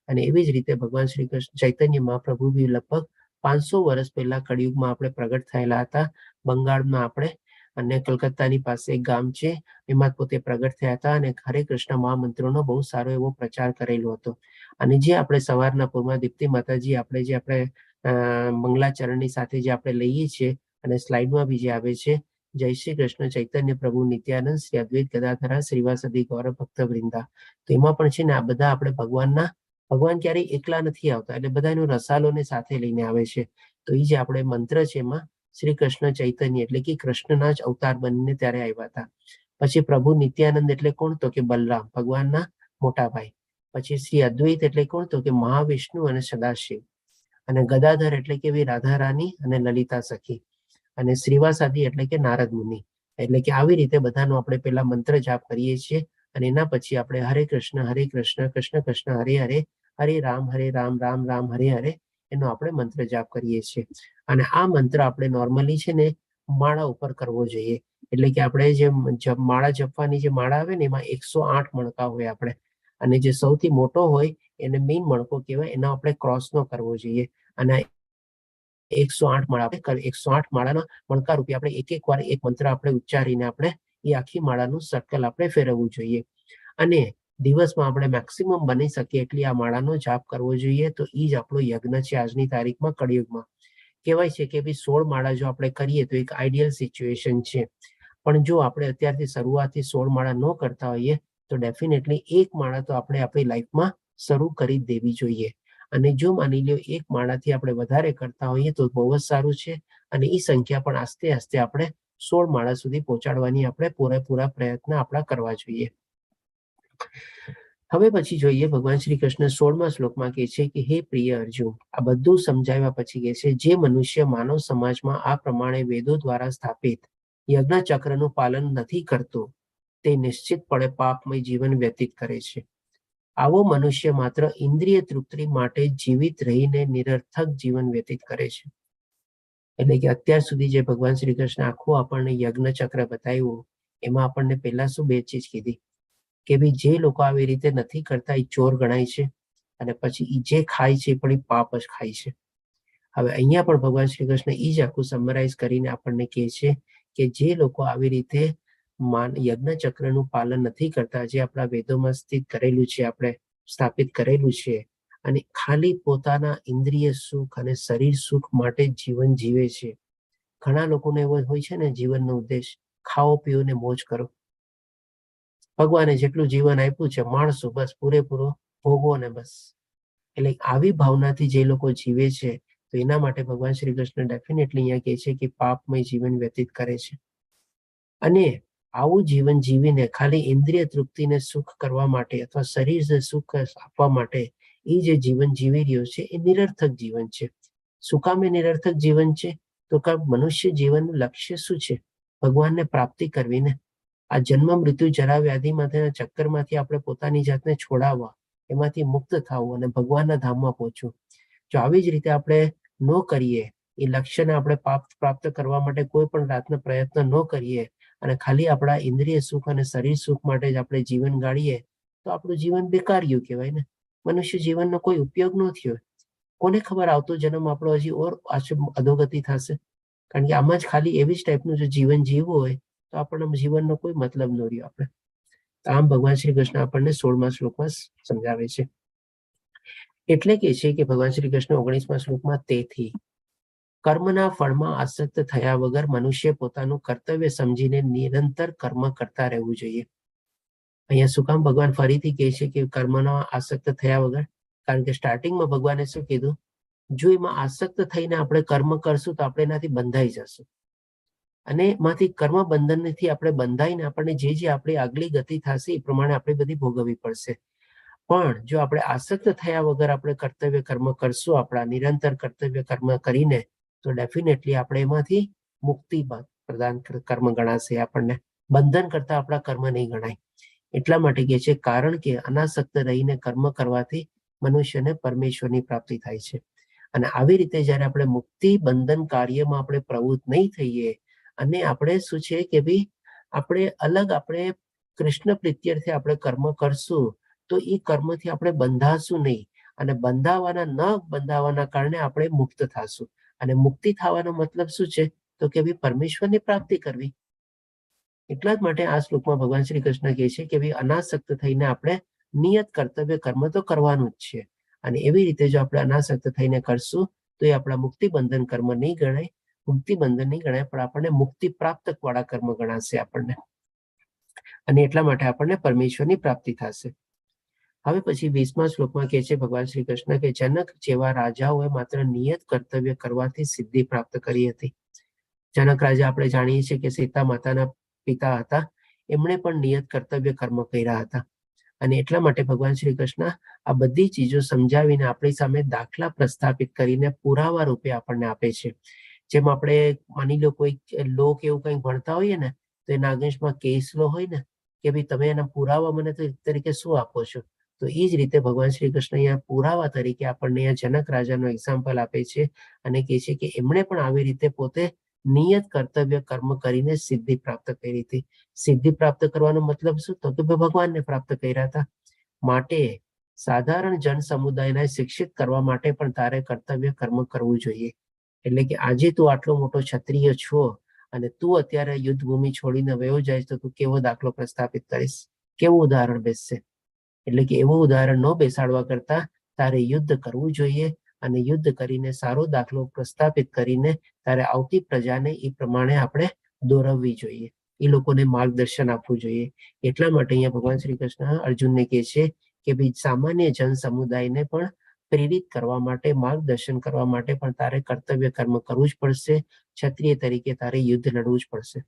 અને એવી જ રીતે ભગવાન શ્રી કૃષ્ણ ચૈતન્ય મહાપ્રભુ બી લગભગ 500 વર્ષ પહેલા કળિયુગમાં આપણે પ્રગટ થયેલા હતા. બંગાળમાં આપણે અને કલકત્તાની પાસે એક ગામ છે એમાં પોતે પ્રગટ થયા હતા અને હરે કૃષ્ણ મહામંત્રોનો બહુ સારો એવો પ્રચાર કરેલો હતો. અને જે આપણે સવારના પૂર્વમાં દીપ્તિ માતાજી આપણે જે આપણે મંગલાચરણની સાથે જે આપણે લઈએ છીએ અને સ્લાઇડમાં બી જે આવે છે, જય શ્રી કૃષ્ણ ચૈતન્ય પ્રભુ નિત્યાનંદ શ્રી અદ્વૈત ગદાધરા શ્રીવાસદી ગૌર ભક્ત વૃંદા. તો એમાં પણ છે ને આ બધા આપણે ભગવાન ક્યારેય એકલા નથી આવતા, એટલે બધા એનો રસાલોને સાથે લઈને આવે છે. તો એ જે આપણે મંત્ર છે એમાં શ્રી કૃષ્ણ ચૈતન્ય એટલે કે કૃષ્ણના જ અવતાર બનીને ત્યારે આવ્યા હતા. પછી પ્રભુ નિત્યાનંદ એટલે કોણ? તો કે બલરામ, ભગવાનના મોટા ભાઈ. પછી શ્રી અદ્વૈત એટલે કોણ? તો કે મહાવિષ્ણુ અને સદાશિવ. અને ગદાધર એટલે કે રાધા રાની અને લલિતા સખી. અને શ્રીવાસાદી એટલે કે નારદ મુનિ. એટલે કે આવી રીતે બધાનો આપણે પેલા મંત્ર જાપ કરીએ છીએ અને એના પછી આપણે હરે કૃષ્ણ કૃષ્ણ કૃષ્ણ હરે હરે, હરે રામ રામ રામ હરે હરે એનો આપણે મંત્ર જાપ કરીએ છીએ. અને આ મંત્ર આપણે નોર્મલી છે ને માળા ઉપર કરવો જોઈએ. એટલે કે આપણે જે માળા જપવાની જે માળા આવે ને એમાં 108 મણકા હોય આપણે, અને જે સૌથી મોટો હોય એને મેઇન મણકો કહેવાય, એનો આપણે ક્રોસ નો કરવો જોઈએ. અને 108 માળા આપણે 108 માળાના મણકા રૂપે આપણે એક વાર એક મંત્ર આપણે ઉચ્ચારીને આપણે એ આખી માળાનું સર્કલ આપણે ફેરવવું જોઈએ. અને દિવસમાં આપણે મેક્સિમમ બની શકે એટલી આ માળાનો જાપ કરવો જોઈએ. તો એ જ આપણો યજ્ઞ છે આજની તારીખમાં, કળિયુગમાં. કહેવાય છે કે 16 માળા જો આપણે કરીએ તો એક આઈડિયલ સિચ્યુએશન છે. પણ જો આપણે અત્યારથી શરૂઆતથી 16 માળા ન કરતા હોઈએ તો ડેફિનેટલી એક માળા તો આપણે આપણી લાઈફમાં શરૂ કરી દેવી જોઈએ. અને જો માની લો એક માળાથી આપણે વધારે કરતા હોઈએ તો બહુ જ સારું છે. અને એ સંખ્યા પણ આસ્તે આસ્તે આપણે 16 માળા સુધી પહોંચાડવાની આપણે પૂરેપૂરા પ્રયત્ન આપણા કરવા જોઈએ. હવે પછી જોઈએ ભગવાન શ્રી કૃષ્ણ 16મા શ્લોકમાં કહે છે કે હે પ્રિય અર્જુન, આ બધું સમજાવ્યા પછી કહે છે જે મનુષ્ય માનવ સમાજમાં આ પ્રમાણે વેદો દ્વારા સ્થાપિત યજ્ઞ ચક્રનું પાલન નથી કરતો તે નિશ્ચિતપણે પાપમય જીવન વ્યતીત કરે છે. આવો મનુષ્ય માત્ર ઇન્દ્રિય તૃપ્તિ માટે જીવિત રહીને નિરર્થક જીવન વ્યતીત કરે છે. એટલે કે અત્યાર સુધી જે ભગવાન શ્રી કૃષ્ણ આખું આપણને યજ્ઞ ચક્ર બતાવ્યું એમાં આપણને પહેલા શું 2 ચીજ કીધી કે ભાઈ જે લોકો આવી રીતે નથી કરતા એ ચોર ગણાય છે, અને પછી એ જે ખાય છે પણ એ પાપ જ ખાય છે. હવે અહીંયા પણ ભગવાન શ્રી કૃષ્ણ એ જ આખું સમરાઇઝ કરીને આપણને કહે છે કે જે લોકો આવી રીતે યજ્ઞ ચક્રનું પાલન નથી કરતા, જે આપણા વેદોમાં સ્થિત કરેલું છે, આપણે સ્થાપિત કરેલું છે, અને ખાલી પોતાના ઇન્દ્રિય સુખ અને શરીર સુખ માટે જીવન જીવે છે. ઘણા લોકોને એવો હોય છે ને જીવનનો ઉદ્દેશ ખાઓ પીઓ ને મોજ કરો. ભગવાને જેટલું જીવન આપ્યું છે માણસો બસ પૂરેપૂરો ભોગવો ને બસ. એટલે આવી ભાવનાથી જે લોકો જીવે છે તો એના માટે ભગવાન શ્રી કૃષ્ણ ડેફિનેટલી અહીંયા કહે છે કે પાપમય જીવન વ્યતીત કરે છે. અને આવું જીવન જીવીને ખાલી ઇન્દ્રિય તૃપ્તિને સુખ કરવા માટે અથવા શરીરને સુખ આપવા માટે એ જે જીવન જીવી રહ્યો છે એ નિરર્થક જીવન છે. શું કામ એ નિરર્થક જીવન છે? તો કે મનુષ્ય જીવનનું લક્ષ્ય શું છે? ભગવાનને પ્રાપ્તિ કરવી ને. આ જન્મ મૃત્યુ જરા વ્યાધિ ચક્કરમાંથી આપણે પોતાની જાતને છોડાવવા, એમાંથી મુક્ત થવું અને ભગવાનના ધામમાં પહોંચવું. જો આવી જ રીતે આપણે ન કરીએ, એ લક્ષ્યને આપણે પ્રાપ્ત કરવા માટે કોઈ પણ રાતનો પ્રયત્ન ન કરીએ અને ખાલી આપણા ઇન્દ્રિય સુખ અને શરીર સુખ માટે જ આપણે જીવન ગાળીએ તો આપણું જીવન બેકાર્યું કહેવાય ને. મનુષ્ય જીવનનો કોઈ ઉપયોગ ન થયો. કોને ખબર આવતો જન્મ આપણો હજી ઓર અધોગતિ થશે. કારણ કે આમાં જ ખાલી એવી જ ટાઈપનું જો જીવન જીવવું હોય તો આપણને જીવનનો કોઈ મતલબ ન રહ્યો. આપણે આમ ભગવાન શ્રી કૃષ્ણ આપણને 16મા શ્લોકમાં સમજાવે છે. એટલે કે છે કે ભગવાન શ્રી કૃષ્ણ 19મા શ્લોકમાં તેથી કર્મના ફળમાં આસક્ત થયા વગર મનુષ્ય પોતાનું કર્તવ્ય સમજીને નિરંતર કર્મ કરતા રહેવું જોઈએ. અહીંયા શું કામ ભગવાન ફરીથી કહે છે કે કર્મના આસક્ત થયા વગર? કારણ કે સ્ટાર્ટિંગમાં ભગવાને શું કીધું? જો એમાં આસક્ત થઈને આપણે કર્મ કરશું તો આપણે એનાથી બંધાઈ જશું, અને એમાંથી કર્મ બંધનથી આપણે બંધાઈને આપણને જે આપણી આગલી ગતિ થશે એ પ્રમાણે આપણે બધી ભોગવવી પડશે. પણ જો આપણે આસક્ત થયા વગર આપણે કર્તવ્ય કર્મ કરશું, આપણા નિરંતર કર્તવ્ય કર્મ કરીને, તો ડેફિનેટલી આપણે એમાંથી મુક્તિ પ્રદાન કર્મ ગણાશે. આપણને બંધન કરતા આપણા કર્મ નહીં ગણાય. એટલા માટે કહે છે કારણ કે અનાસક્ત રહીને કર્મ કરવાથી મનુષ્યને પરમેશ્વરની પ્રાપ્તિ થાય છે. અને આવી રીતે જયારે આપણે મુક્તિ બંધન કાર્યમાં આપણે પ્રવૃત્ત નહીં થઈએ અને આપણે શું છે કે ભાઈ આપણે કૃષ્ણ પ્રીત્યર્થે આપણે કર્મ કરશું તો એ કર્મથી આપણે બંધાશું નહીં, અને બંધાવાના કારણે આપણે મુક્ત થશું. અને મુક્તિ થવાનો મતલબ શું છે? તો કે ભાઈ પરમેશ્વરની પ્રાપ્તિ કરવી. એટલા જ માટે આ શ્લોકમાં ભગવાન શ્રી કૃષ્ણ કહે છે કે ભાઈ અનાસક્ત થઈને આપણે નિયત કર્તવ્ય કર્મ તો કરવાનું જ છે. અને એવી રીતે જો આપણે અનાસક્ત થઈને કરશું તો એ આપણા મુક્તિ બંધન કર્મ નહીં ગણાય. મુક્તિ બંધન નહીં ગણાય, પણ આપણને મુક્તિ પ્રાપ્ત વાળા કર્મ ગણાશે આપણને. અને એટલા માટે આપણને પરમેશ્વરની પ્રાપ્તિ થશે. હવે પછી 20મા શ્લોકમાં કહે છે ભગવાન શ્રી કૃષ્ણ કે જનક જેવા રાજાઓએ માત્ર નિયત કર્તવ્ય કરવાથી સિદ્ધિ પ્રાપ્ત કરી હતી. જનક રાજા આપણે જાણીએ છીએ કે સીતા માતાના પિતા હતા. એમણે પણ નિયત કર્તવ્ય કર્મ કર્યા હતા. અને એટલા માટે ભગવાન શ્રી કૃષ્ણ આ બધી ચીજો સમજાવીને આપણી સામે દાખલા પ્રસ્થાપિત કરીને પુરાવા રૂપે આપણને આપે છે. જેમ આપણે માની લો કોઈ લો કે એવું કંઈક ભણતા હોઈએ ને, તો એના અગેન્સ્ટમાં કેસ લો હોય ને કે ભાઈ તમે એના પુરાવા મને તરીકે શું આપો છો, તો એ જ રીતે ભગવાન શ્રી કૃષ્ણ અહીંયા પુરાવા તરીકે આપણને અહીંયા જનક રાજાનો એક્ઝામ્પલ આપે છે અને કહે છે કે એમણે પણ આવી રીતે પોતે નિયત કર્તવ્ય કર્મ કરીને સિદ્ધિ પ્રાપ્ત કરી હતી. સિદ્ધિ પ્રાપ્ત કરવાનો મતલબ શું? તો કે ભગવાનને પ્રાપ્ત કર્યા હતા. માટે સાધારણ જન સમુદાયને શિક્ષિત કરવા માટે પણ તારે કર્તવ્ય કર્મ કરવું જોઈએ. એટલે કે આજે તું આટલો મોટો ક્ષત્રિય છો અને તું અત્યારે યુદ્ધ ભૂમિ છોડીને વયો જાય તો તું કેવો દાખલો પ્રસ્થાપિત કરીશ, કેવું ઉદાહરણ બેસશે? એટલે કે એવું ઉદાહરણ ન બેસાડવા કરતા તારે યુદ્ધ કરવું જોઈએ અને યુદ્ધ કરીને સારો દાખલો પ્રસ્થાપિત કરીને તારે આવતી પ્રજાને એ પ્રમાણે આપણે દોરવવી જોઈએ, એ લોકોને માર્ગદર્શન આપવું જોઈએ. એટલા માટે અહીંયા ભગવાન શ્રી કૃષ્ણ અર્જુનને કહે છે કે ભાઈ સામાન્ય જન સમુદાયને પણ પ્રેરિત કરવા માટે, માર્ગદર્શન કરવા માટે પણ તારે કર્તવ્ય કર્મ કરવું જ પડશે. ક્ષત્રિય તરીકે તારે યુદ્ધ લડવું જ પડશે.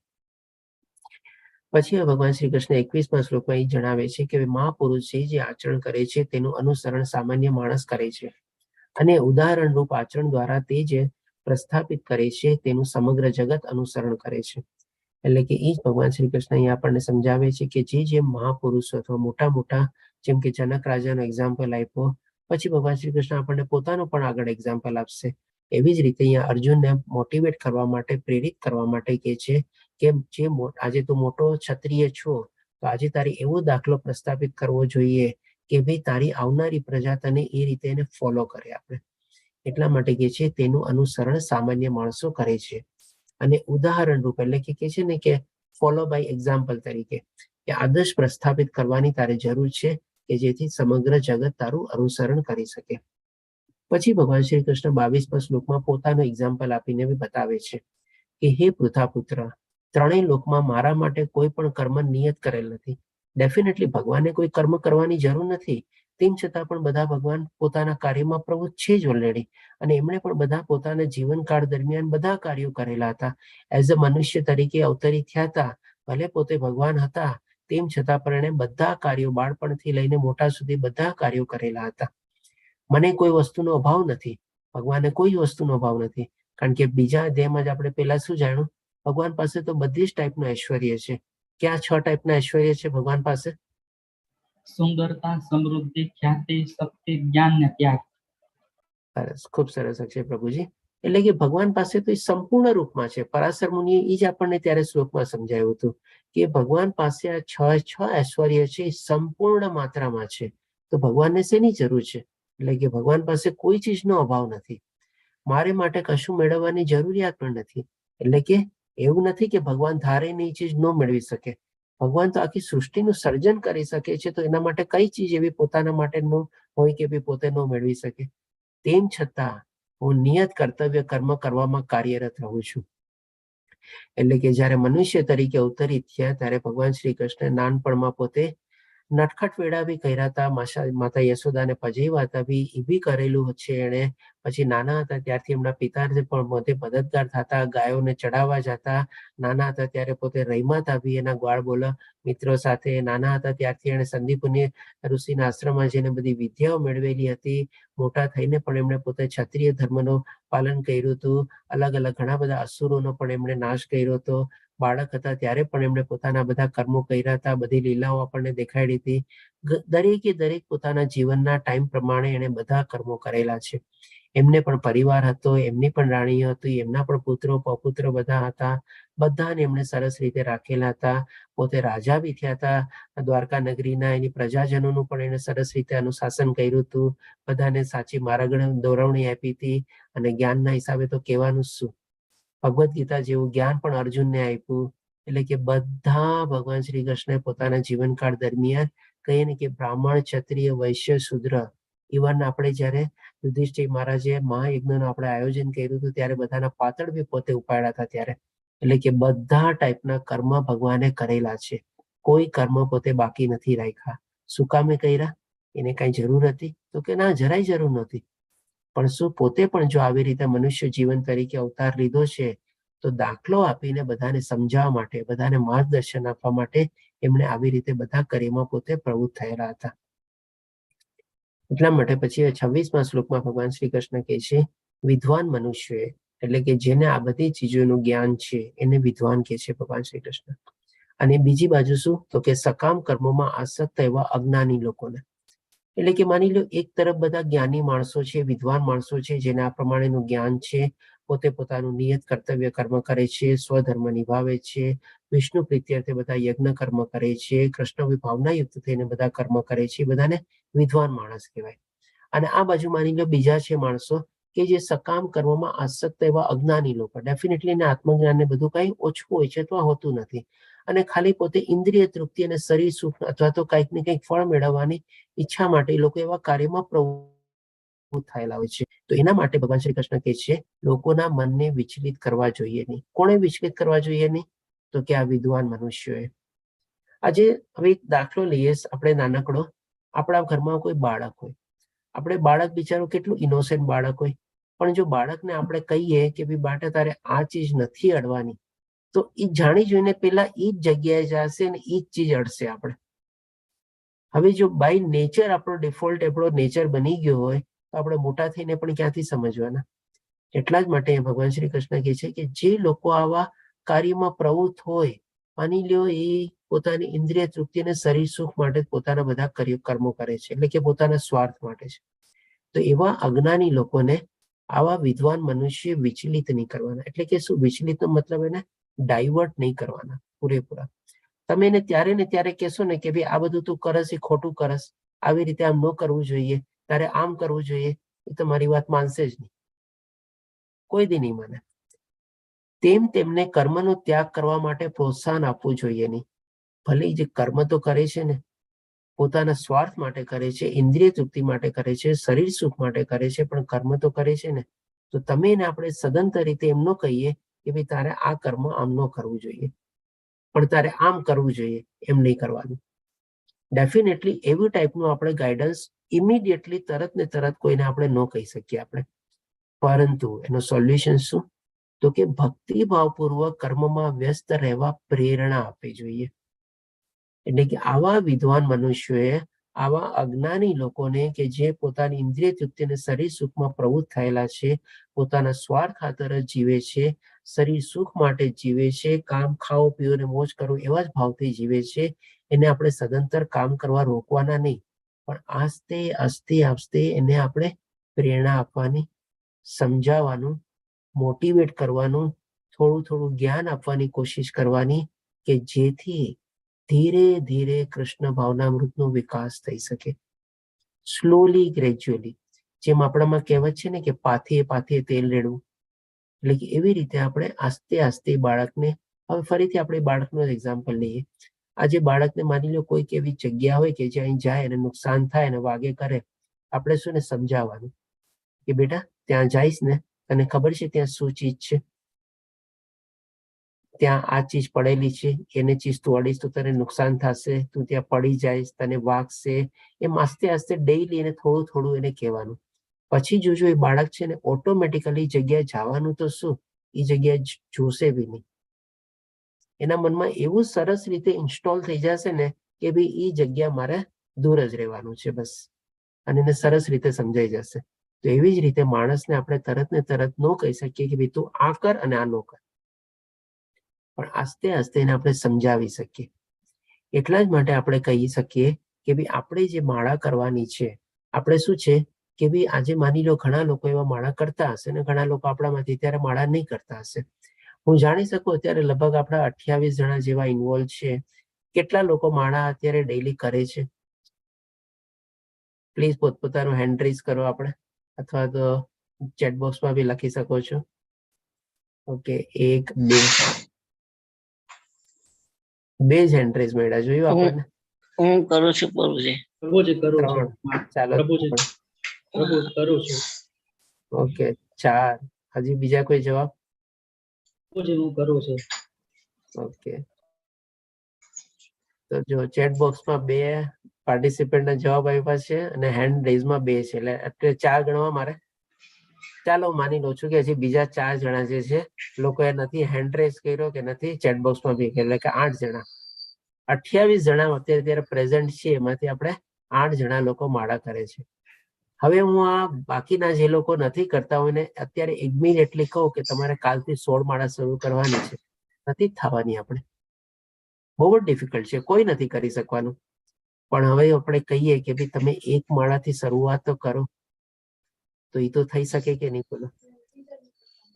પછી ભગવાન શ્રી કૃષ્ણ 21મા શ્લોકમાં એ જણાવે છે કે મહાપુરુષ જે આચરણ કરે છે તેનું અનુસરણ સામાન્ય માણસ કરે છે અને ઉદાહરણ રૂપ આચરણ દ્વારા તે જે પ્રસ્થાપિત કરે છે તેનું સમગ્ર જગત અનુસરણ કરે છે. એટલે કે એ જ ભગવાન શ્રી કૃષ્ણ અહીંયા આપણને સમજાવે છે કે જે મહાપુરુષો અથવા મોટા મોટા, જેમ કે જનક રાજાનો એક્ઝામ્પલ આપ્યો, પછી ભગવાન શ્રી કૃષ્ણ આપણને પોતાનું પણ આગળ એક્ઝામ્પલ આપશે. એવી જ રીતે અહીંયા અર્જુનને મોટિવેટ કરવા માટે, પ્રેરિત કરવા માટે કહે છે કે જે આજે તું મોટો ક્ષત્રિય છો તો આજે તારે એવો દાખલો પ્રસ્થાપિત કરવો જોઈએ કે ભાઈ તારી આવનારી પ્રજા તને એ રીતે એને ફોલો કરે. આપણે એટલા માટે કહે છે તેનું અનુસરણ સામાન્ય માણસો કરે છે અને ઉદાહરણ રૂપ એટલે કે છે ને કે ફોલો બાય એક્ઝામ્પલ તરીકે કે આદર્શ પ્રસ્થાપિત કરવાની તારે જરૂર છે કે જેથી સમગ્ર જગત તારું અનુસરણ કરી શકે. પછી ભગવાન શ્રી કૃષ્ણ 22મા શ્લોકમાં પોતાનું એક્ઝામ્પલ આપીને બતાવે છે કે હે પૃથાપુત્ર, ત્રણેય લોકમાં મારા માટે કોઈ પણ કર્મ નિયત કરેલ નથી. ડેફિનેટલી ભગવાને કોઈ કર્મ કરવાની જરૂર નથી, તેમ છતાં પણ બધા ભગવાન પોતાના કાર્યમાં પ્રવૃત્ત છે જ ઓલરેડી, અને એમણે પણ બધા પોતાના જીવનકાળ દરમિયાન બધા કાર્યો કરેલા હતા. એઝ અ મનુષ્ય તરીકે અવતરિત થયા હતા, ભલે પોતે ભગવાન હતા, તેમ છતાં પણ એણે બધા કાર્યો બાળપણથી લઈને મોટા સુધી બધા કાર્યો કરેલા હતા. મને કોઈ વસ્તુનો અભાવ નથી, ભગવાને કોઈ વસ્તુનો અભાવ નથી, કારણ કે બીજા અધ્યાયમાં જ આપણે પહેલા શું જાણ્યું, ભગવાન પાસે તો બધી જ ટાઈપનું ઐશ્વર્ય છે. ક્યાં 6 ટાઈપના ઐશ્વર્ય છે ભગવાન પાસે? સુંદરતા, સમૃદ્ધિ, ખ્યાતિ, શક્તિ, જ્ઞાન ને ત્યાગ. સરસ, ખૂબ સરસ અક્ષય પ્રભુજી. એટલે કે ભગવાન પાસે તો એ સંપૂર્ણ રૂપમાં છે. પરાશર મુનિએ એ જ આપણને ત્યારે શ્લોકમાં સમજાવ્યું હતું કે ભગવાન પાસે આ 6 ઐશ્વર્ય છે એ સંપૂર્ણ માત્રામાં છે. તો ભગવાનને શેની જરૂર છે? એટલે કે ભગવાન પાસે કોઈ ચીજનો અભાવ નથી, મારે માટે કશું મેળવવાની જરૂરિયાત પણ નથી. એટલે કે એવું નથી કે ભગવાન ધારે એ ચીજ ન મેળવી શકે. ભગવાન તો આખી સૃષ્ટિનું સર્જન કરી શકે છે, તો એના માટે કઈ ચીજ એવી પોતાના માટે ન હોય કે ભાઈ પોતે ન મેળવી શકે? તેમ છતાં હું નિયત કર્તવ્ય કર્મ કરવામાં કાર્યરત રહું છું. એટલે કે જ્યારે મનુષ્ય તરીકે અવતરિત થયા ત્યારે ભગવાન શ્રી કૃષ્ણ નાનપણમાં પોતે નટખટ વેડા બી કર્યા હતા, માતા યશોદાને પજેવા હતા બી, એ બી કરેલું છે એણે. પછી નાના હતા ત્યારથી એમના પિતા પણ પોતે મદદગાર થતા, ગાયોને ચડાવવા જતા. નાના હતા ત્યારે પોતે રહીમાતા બી એના ગ્વાળ બોલા મિત્રો સાથે. નાના હતા ત્યારથી એણે સંદીપની ઋષિના આશ્રમમાં જઈને બધી વિદ્યાઓ મેળવેલી હતી. મોટા થઈને પણ એમણે પોતે ક્ષત્રિય ધર્મનું પાલન કર્યું હતું. અલગ અલગ ઘણા બધા અસુરોનો પણ એમણે નાશ કર્યો હતો. બાળક હતા ત્યારે પણ એમણે પોતાના બધા કર્મો કર્યા હતા, બધી લીલાઓ આપણને દેખાડી હતી. દરેકે દરેક પોતાના જીવનના ટાઈમ પ્રમાણે એણે બધા કર્મો કરેલા છે. એમને પણ પરિવાર હતો, એમની પણ રાણીઓ હતી, એમના પણ પુત્રો પૌપુત્ર બધા હતા. બધાને એમણે સરસ રીતે રાખેલા હતા. પોતે રાજા બી થયા હતા દ્વારકા નગરીના. એની પ્રજાજનોનું પણ એણે સરસ રીતે અનુશાસન કર્યું હતું. બધાને સાચી માર્ગદર્શન દોરવણી આપી હતી. અને જ્ઞાનના હિસાબે તો કહેવાનું શું, ભગવદ્ ગીતા જેવું જ્ઞાન પણ અર્જુનને આપ્યું. એટલે કે બધા ભગવાન શ્રી કૃષ્ણે પોતાના જીવનકાળ દરમિયાન કહીએ ને કે બ્રાહ્મણ, ક્ષત્રિય, વૈશ્ય, શૂદ્ર, ઇવન આપણે જયારે યુધિષ્ઠિર મહારાજે મહાયજ્ઞનું આપણે આયોજન કર્યું હતું ત્યારે બધાના પાતળ બી પોતે ઉપાડ્યા હતા ત્યારે. એટલે કે બધા ટાઈપના કર્મ ભગવાને કરેલા છે, કોઈ કર્મ પોતે બાકી નથી રાખ્યા. શું કામે કર્યા? એને કઈ જરૂર હતી? તો કે ના, જરાય જરૂર નહોતી. પણ શું પોતે પણ જો આવી રીતે મનુષ્ય જીવન તરીકે અવતાર લીધો છે તો દાખલો આપીને બધાને સમજાવવા માટે, બધાને માર્ગદર્શન આપવા માટે એમણે આવી રીતે બધા કાર્યમાં પોતે પ્રવૃત્ત થયેલા હતા. એટલા માટે પછી 26મા શ્લોકમાં ભગવાન શ્રી કૃષ્ણ કહે છે વિદ્વાન મનુષ્યોએ, એટલે કે જેને આ બધી ચીજોનું જ્ઞાન છે એને વિદ્વાન કહે છે ભગવાન શ્રી કૃષ્ણ. અને બીજી બાજુ શું, તો કે સકામ કર્મોમાં આસક્ત એવા અજ્ઞાની લોકોને, એટલે કે માની લો એક તરફ બધા જ્ઞાની માણસો છે, વિદ્વાન માણસો છે, જેને આ પ્રમાણેનું જ્ઞાન છે, પોતે પોતાનું નિયત કર્તવ્ય કર્મ કરે છે, સ્વધર્મ નિભાવે છે, વિષ્ણુ પ્રીત્યર્થે બધા યજ્ઞ કર્મ કરે છે, કૃષ્ણ ભાવના યુક્ત થઈને બધા કર્મ કરે છે, બધાને વિદ્વાન માણસ કહેવાય. અને આ બાજુ માની લો બીજા છે માણસો કે જે સકામ કર્મમાં આસક્ત એવા અજ્ઞાની લોકો, ડેફિનેટલી એને આત્મજ્ઞાન ને બધું કઈ ઓછું હોય છે તો હોતું નથી, અને ખાલી પોતે ઇન્દ્રિય તૃપ્તિ અને શરીર સુખ અથવા તો કંઈક ને કંઈક ફળ મેળવવાની ઈચ્છા માટે લોકો એવા કાર્યમાં પ્રવૃત્ત થયેલા હોય છે. તો એના માટે ભગવાન શ્રી કૃષ્ણ કહે છે લોકોના મનને વિચલિત કરવા જોઈએ નહીં. કોણે વિચલિત કરવા જોઈએ નહીં? તો કે આ વિદ્વાન મનુષ્યોએ. આજે હવે એક દાખલો લઈએ આપણે નાનકડો. આપણા ઘરમાં કોઈ બાળક હોય, આપણે બાળક બિચારો કેટલું ઇનોસેન્ટ બાળક હોય, પણ જો બાળકને આપણે કહીએ કે ભાઈ બાટા તારે આ ચીજ નથી અડવાની, તો એ જાણી જોઈને પેલા એ જ જગ્યાએ જશે ને એ જ ચીજ અડશે આપણે. હવે જો બાય નેચર આપણો ડિફોલ્ટ આપણો નેચર બની ગયો હોય તો આપણે મોટા થઈને પણ ક્યાંથી સમજવાના. એટલા જ માટે ભગવાન શ્રી કૃષ્ણ કહે છે કે જે લોકો આવા કાર્યમાં પ્રવૃત્ત હોય, માની લ્યો એ પોતાની ઇન્દ્રિય તૃપ્તિ અને શરીર સુખ માટે પોતાના બધા કર્મો કરે છે, એટલે કે પોતાના સ્વાર્થ માટે છે, તો એવા અજ્ઞાની લોકોને આવા વિદ્વાન મનુષ્ય વિચલિત નહીં કરવાના. એટલે કે શું વિચલિત નો મતલબ એને ડાયવર્ટ નહીં કરવાના પૂરેપૂરા. તમે એને ત્યારે ને ત્યારે કહેશો ને કે ભાઈ આ બધું તું કરસ એ ખોટું કરસ, આવી રીતે આમ ન કરવું જોઈએ, તારે આમ કરવું જોઈએ, એ તમારી વાત માનશે જ નહીં, કોઈ દી નહીં માને. તેમને કર્મનો ત્યાગ કરવા માટે પ્રોત્સાહન આપવું જોઈએ નહીં. ભલે જે કર્મ તો કરે છે ને પોતાના સ્વાર્થ માટે કરે છે, ઇન્દ્રિય તૃપ્તિ માટે કરે છે, શરીર સુખ માટે કરે છે, પણ કર્મ તો કરે છે ને, તો તમે એને આપણે સદંતર રીતે એમ ન કહીએ કે ભાઈ તારે આ કર્મ આમ ન કરવું જોઈએ, પણ તારે આમ કરવું જોઈએ, એમ નહીં કરવાનું. ડેફિનેટલી એવી ટાઈપનું આપણે ગાઈડન્સ ઇમિડિયેટલી તરત ને તરત કોઈને આપણે ન કહી શકીએ આપણે. પરંતુ એનો સોલ્યુશન શું? તો કે ભક્તિભાવપૂર્વક કર્મમાં વ્યસ્ત રહેવા પ્રેરણા આપવી જોઈએ. એટલે કે આવા વિદ્વાન મનુષ્યોએ આવા અજ્ઞાની લોકોને કે જે પોતાની ઇન્દ્રિય તૃપ્તિ અને શરીર સુખમાં પ્રવૃત્ત થયેલા છે, પોતાના સ્વાર્થ ખાતર જ જીવે છે, શરીર સુખ માટે જીવે છે, કામ ખાઓ પીઓ ને મોજ કરો એવા જ ભાવથી જીવે છે, એને આપણે સદંતર કામ કરવા રોકવાના નહીં, પણ આસ્તે આસ્તે આસ્તે એને આપણે પ્રેરણા આપવાની, સમજાવવાનું, મોટિવેટ કરવાનું, થોડું થોડું જ્ઞાન આપવાની કોશિશ કરવાની, કે જેથી ધીરે ધીરે કૃષ્ણ ભાવનામૃતનો વિકાસ થઈ શકે. સ્લોલી ગ્રેજ્યુઅલી, જેમ આપણામાં કહેવત છે ને કે પાથીએ પાથીએ તેલ રેડવું, એટલે કે એવી રીતે આપણે આસ્તે આસ્તે બાળકને, હવે ફરીથી આપણે બાળકનો જ એક્ઝામ્પલ લઈએ. આજે બાળકને માની લો કોઈક એવી જગ્યા હોય કે જ્યાં જાય અને નુકસાન થાય અને વાગે કરે, આપણે શું ને સમજાવવાનું કે બેટા ત્યાં જઈશ ને તને ખબર છે ત્યાં શું ચીજ છે, ત્યાં આ ચીજ પડેલી છે, એને ચીજ તું અડીશ તો તને નુકસાન થશે, તું ત્યાં પડી જઈશ, તને વાગશે. એમ આસ્તે આસ્તે ડેઈલી એને થોડું થોડું એને કહેવાનું. પછી જોજો એ બાળક છે ને ઓટોમેટિકલી જગ્યાએ જવાનું તો શું, એ જગ્યાએ જોશે બી નહીં. એના મનમાં એવું સરસ રીતે ઇન્સ્ટોલ થઈ જશે ને કે ભાઈ એ જગ્યા મારે દૂર જ રહેવાનું છે બસ, અને એને સરસ રીતે સમજાઈ જશે. તો એવી જ રીતે માણસને આપણે તરત ને તરત ન કહી શકીએ કે ભાઈ તું આ કર અને આ ન કર, પણ આસ્તે આસ્તે એને આપણે સમજાવી શકીએ. એટલા જ માટે આપણે કહી શકીએ કે ભાઈ આપણે જે માળા કરવાની છે, આપણે શું છે કે ભાઈ આજે માની લો ઘણા લોકો એવા માળા કરતા હશે ને ઘણા લોકો આપણામાંથી ત્યારે માળા નહીં કરતા હશે. હું જાણી શકું અત્યારે લગભગ આપણા 28 જણા જેવા ઇન્વોલ્વ છે. કેટલા લોકો માળા અત્યારે ડેઈલી કરે છે? પ્લીઝ પોતપોતાનું હેન્ડ રેઝ કરો આપણે, અથવા તો ચેટ બોક્સમાં બી લખી શકો છો. ઓકે, 1 2 જ હેન્ડ રેઝ મળ્યા, જોયું આપણને? હું કરું છું પ્રભુજી. પ્રભુજી કરું છું. 3, ચાલો. પ્રભુજી કરું છું. ઓકે, 4. હજી બીજા કોઈ જવાબ? પ્રભુજી હું કરું છું. ઓકે, તો જો ચેટ બોક્સમાં 2 પાર્ટિસિપન્ટના જવાબ આપ્યા છે અને હેન્ડ રેઝમાં 2 છે, એટલે 4 ગણવા મારે. ચાલો માની લઉં છું કે હજી બીજા 4 જણા જે છે લોકોએ નથી હેન્ડ રેઝ કર્યો કે નથી ચેટ બોક્સમાં બી કર્યો, એટલે કે 8 જણા. 28 જણા અત્યારે પ્રેઝન્ટ છે, એમાંથી આપણે 8 જણા લોકો માળા કરે છે. હવે હું આ બાકીના જે લોકો નથી કરતા હોય ને અત્યારે ઇમિડિયેટલી કહું કે તમારે કાલથી 16 માળા શરૂ કરવાની છે, નથી જ થવાની. આપણે બહુ જ ડિફિકલ્ટ છે, કોઈ નથી કરી શકવાનું. પણ હવે આપણે કહીએ કે ભાઈ તમે 1 માળાથી શરૂઆત તો કરો, તો એ તો થઈ શકે કે નહીં બોલો?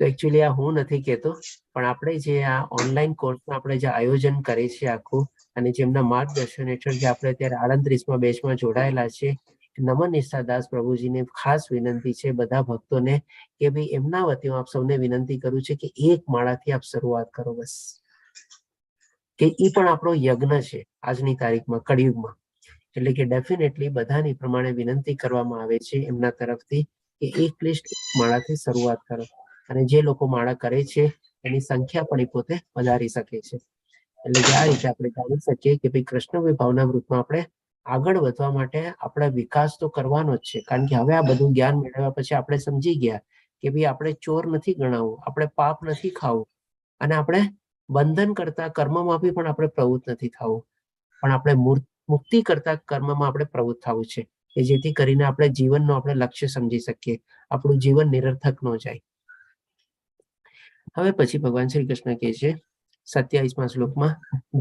તો એકચ્યુઅલી આ હું નથી કહેતો, પણ આપણે જે આ ઓનલાઈન કોર્સમાં આપણે જે આયોજન કરીએ છીએ આખું, અને જેમના માર્ગદર્શન હેઠળ જે આપણે અત્યારે 38મા બેચમાં જોડાયેલા છે, નમન નિષ્ઠાદાસ પ્રભુજીને ખાસ વિનંતી છે બધા ભક્તોને કે ભાઈ એમના વતી હું આપ સૌને વિનંતી કરું છું કે 1 માળાથી આપ શરૂઆત કરો, બસ. કે એ પણ આપણો યજ્ઞ છે આજની તારીખમાં, કળિયુગમાં. એટલે કે ડેફિનેટલી બધાની પ્રમાણે વિનંતી કરવામાં આવે છે એમના તરફથી કે એટલીસ્ટ 1 માળાથી શરૂઆત કરો. અને જે લોકો માળા કરે છે એની સંખ્યા પણ એ પોતે વધારી શકે છે. એટલે કે આ રીતે આપણે જાણી શકીએ કે ભાઈ કૃષ્ણ વિભાવના વૃત્તમાં આપણે આગળ વધવા માટે આપણે વિકાસ તો કરવાનો જ છે. કારણ કે હવે આ બધું જ્ઞાન મેળવ્યા પછી આપણે સમજી ગયા કે ભાઈ આપણે ચોર નથી ગણાવવું, આપણે પાપ નથી ખાવું, અને આપણે બંધન કરતા કર્મમાં બી પણ આપણે પ્રવૃત્ત નથી થવું, પણ આપણે મુક્તિ કરતા કર્મમાં આપણે પ્રવૃત્ત થવું છે, કે જેથી કરીને આપણે જીવનનો આપણે લક્ષ્ય સમજી શકીએ, આપણું જીવન નિરર્થક ન જાય. હવે પછી ભગવાન શ્રી કૃષ્ણ કહે છે 27મા શ્લોકમાં,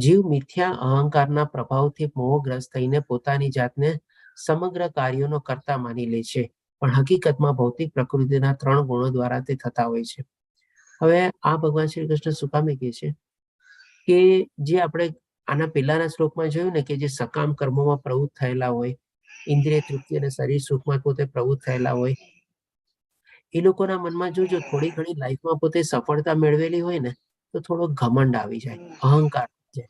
જીવ મિથ્યા અહંકારના પ્રભાવથી મોહગ્રસ્ત થઈને પોતાની જાતને સમગ્ર કાર્યોનો કર્તા માની લે છે, પણ હકીકતમાં ભૌતિક પ્રકૃતિના 3 ગુણો દ્વારા તે થતા હોય છે. હવે આ ભગવાન શ્રી કૃષ્ણ શું કામે કહે છે કે જે આપણે આના પહેલાના શ્લોકમાં જોયું ને કે જે સકામ કર્મોમાં પ્રવૃત્ત થયેલા હોય, ઇન્દ્રિય તૃપ્તિ અને શરીર સુખમાં પોતે પ્રવૃત્ત થયેલા હોય, એ લોકોના મનમાં જો થોડી ઘણી લાઈફમાં પોતે સફળતા મેળવેલી હોય ને તો થોડો ઘમંડ આવી જાય, અહંકાર આવી જાય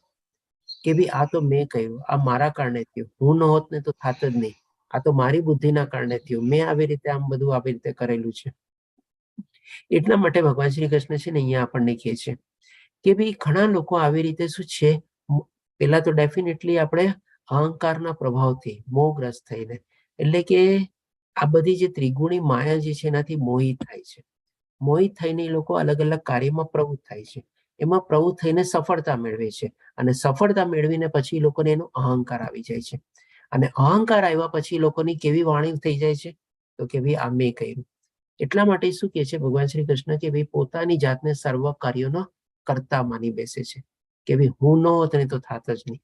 કે ભાઈ આ તો મેં કર્યું, આ મારા કારણે થયું, હું ન હોત ને તો થાત જ નહીં, આ તો મારી બુદ્ધિના કારણે થયું, મેં આવી રીતે આમ બધું આવી રીતે કરેલું છે. એટલા માટે ભગવાન શ્રી કૃષ્ણ છે ને અહીંયા આપણને કહે છે કે ભાઈ ઘણા લોકો આવી રીતે શું છે, પેલા તો ડેફિનેટલી આપણે અહંકારના પ્રભાવથી મોહગ્રસ્ત થઈને, એટલે કે આ બધી જે ત્રિગુણી માયા જે છે એનાથી મોહિત થાય છે. મોહિત થઈને એ લોકો અલગ અલગ કાર્યમાં પ્રવૃત્ત થાય છે, એમાં પ્રવૃત્ત થઈને સફળતા મેળવે છે, અને સફળતા મેળવીને પછી લોકોને એનો અહંકાર આવી જાય છે. અને અહંકાર આવ્યા પછી લોકોની કેવી વાણી થઈ જાય છે તો કે ભાઈ આ મેં કર્યું. એટલા માટે શું કહે છે ભગવાન શ્રી કૃષ્ણ કે ભાઈ પોતાની જાતને સર્વ કાર્યોનો કર્તા માની બેસે છે કે ભાઈ હું ન હોત ને તો થાત જ નહીં.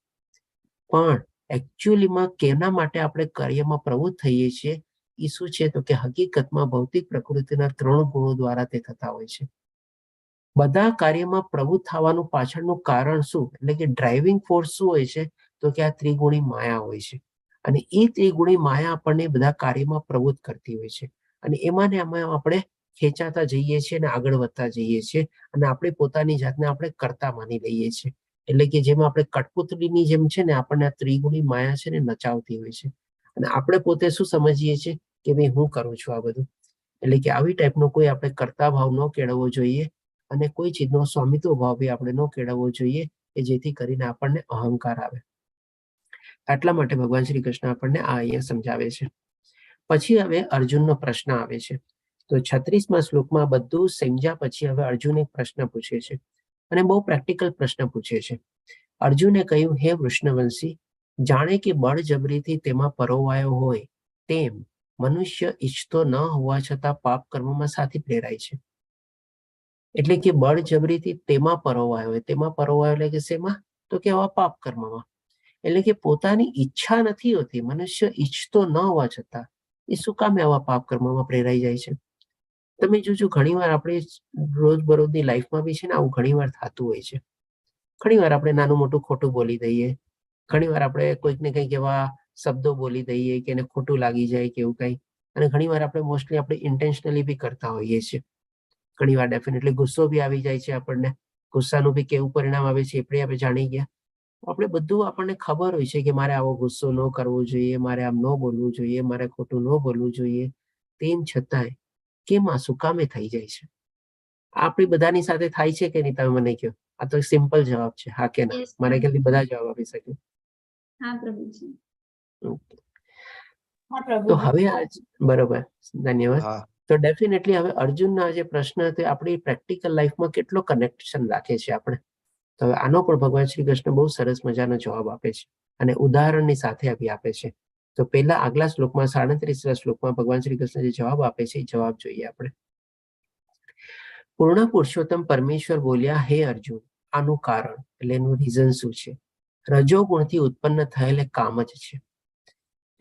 પણ એકચ્યુઅલીમાં કેના માટે આપણે કાર્યમાં પ્રવૃત્ત થઈએ છીએ એ શું છે તો કે હકીકતમાં ભૌતિક પ્રકૃતિના 3 ગુણો દ્વારા તે થતા હોય છે. બધા કાર્યમાં પ્રવૃત્ત થવાનું પાછળનું કારણ શું, એટલે કે ડ્રાઇવિંગ ફોર્સ શું હોય છે તો કે આ ત્રિગુણી માયા હોય છે. અને એ ત્રિગુણી માયા આપણને બધા કાર્યમાં પ્રવૃત્ત કરતી હોય છે, અને એમાં ને એમાં આપણે ખેંચાતા જઈએ છીએ અને આગળ વધતા જઈએ છીએ, અને આપણે પોતાની જાતને આપણે કર્તા માની લઈએ છીએ. એટલે કે જેમ આપણે કઠપુતળીની જેમ છે ને આપણને આ ત્રિગુણી માયા છે ને નચાવતી હોય છે, અને આપણે પોતે શું સમજીએ છીએ કે ભાઈ હું કરું છું આ બધું. એટલે કે આવી ટાઈપનો કોઈ આપણે કર્તા ભાવ ન કેળવવો જોઈએ, અને કોઈ ચીજનો સ્વામિત્વ ભાવ બી આપણે ન કેળવવો જોઈએ કે જેથી કરીને આપણને અહંકાર આવે. આટલા માટે ભગવાન શ્રી કૃષ્ણ આપણને આ અહીંયા સમજાવે છે. પછી હવે અર્જુનનો પ્રશ્ન આવે છે. તો 36મા શ્લોકમાં બધું સમજ્યા પછી હવે અર્જુન એક પ્રશ્ન પૂછે છે, અને બહુ પ્રેક્ટિકલ પ્રશ્ન પૂછે છે. અર્જુને કહ્યું, હે વૃષ્ણવંશી, જાણે કે બળજબરીથી તેમાં પરોવાયો હોય તેમ મનુષ્ય ઈચ્છતો ન હોવા છતાં પાપ કર્મમાં સાથી પ્રેરાય છે. એટલે કે બળજબરીથી તેમાં પરોવાયો હોય, તેમાં પરોવાયો એટલે કે શેમાં તો કે આવા પાપ કર્મમાં. એટલે કે પોતાની ઈચ્છા નથી હોતી, મનુષ્ય ઈચ્છતો ન હોવા છતાં એ શું કામ આવા પાપ કર્મમાં પ્રેરાઈ જાય છે. તમે જોજો ઘણીવાર આપણે રોજબરોજની લાઈફમાં બી છે ને આવું ઘણીવાર થતું હોય છે. ઘણીવાર આપણે નાનું મોટું ખોટું બોલી દઈએ, ઘણીવાર આપણે કોઈક ને કંઈક એવા શબ્દો બોલી દઈએ કે એને ખોટું લાગી જાય કે એવું કંઈ, અને ઘણીવાર આપણે મોસ્ટલી આપણે ઇન્ટેન્શનલી બી કરતા હોઈએ છીએ. ઘણીવાર ડેફિનેટલી ગુસ્સો બી આવી જાય છે આપણને, ગુસ્સાનું બી કેવું પરિણામ આવે છે એ પણ આપણે જાણી ગયા. આપણે બધું આપણને ખબર હોય છે કે મારે આવો ગુસ્સો ન કરવો જોઈએ, મારે આમ ન બોલવું જોઈએ, મારે ખોટું ન બોલવું જોઈએ, તેમ છતાંય કેમ આ શું કામે થઈ જાય છે. આપણી બધાની સાથે થાય છે કે નહીં તમે મને કહો? આ તો સિમ્પલ જવાબ છે, હા કે ના? મારે ખ્યાલથી બધા જવાબ આપી શકે. હા પ્રભુજી. તો હવે આજ બરોબર, ધન્યવાદ. હા તો ડેફિનેટલી હવે અર્જુનના જે પ્રશ્ન હતો આપણી પ્રેક્ટિકલ લાઈફમાં કેટલો કનેક્શન રાખે છે આપણે. તો હવે આનો પણ ભગવાન શ્રી કૃષ્ણ બહુ સરસ મજાનો જવાબ આપે છે અને ઉદાહરણની સાથે બી આપે છે. તો પહેલા આગલા શ્લોકમાં 37 શ્લોકમાં ભગવાન શ્રી કૃષ્ણ જે જવાબ આપે છે એ જવાબ જોઈએ આપણે. પૂર્ણ પુરુષોત્તમ પરમેશ્વર બોલ્યા, હે અર્જુન, આનું કારણ એટલે એનું રીઝન શું છે? રજોગુણથી ઉત્પન્ન થયેલ કામ જ છે.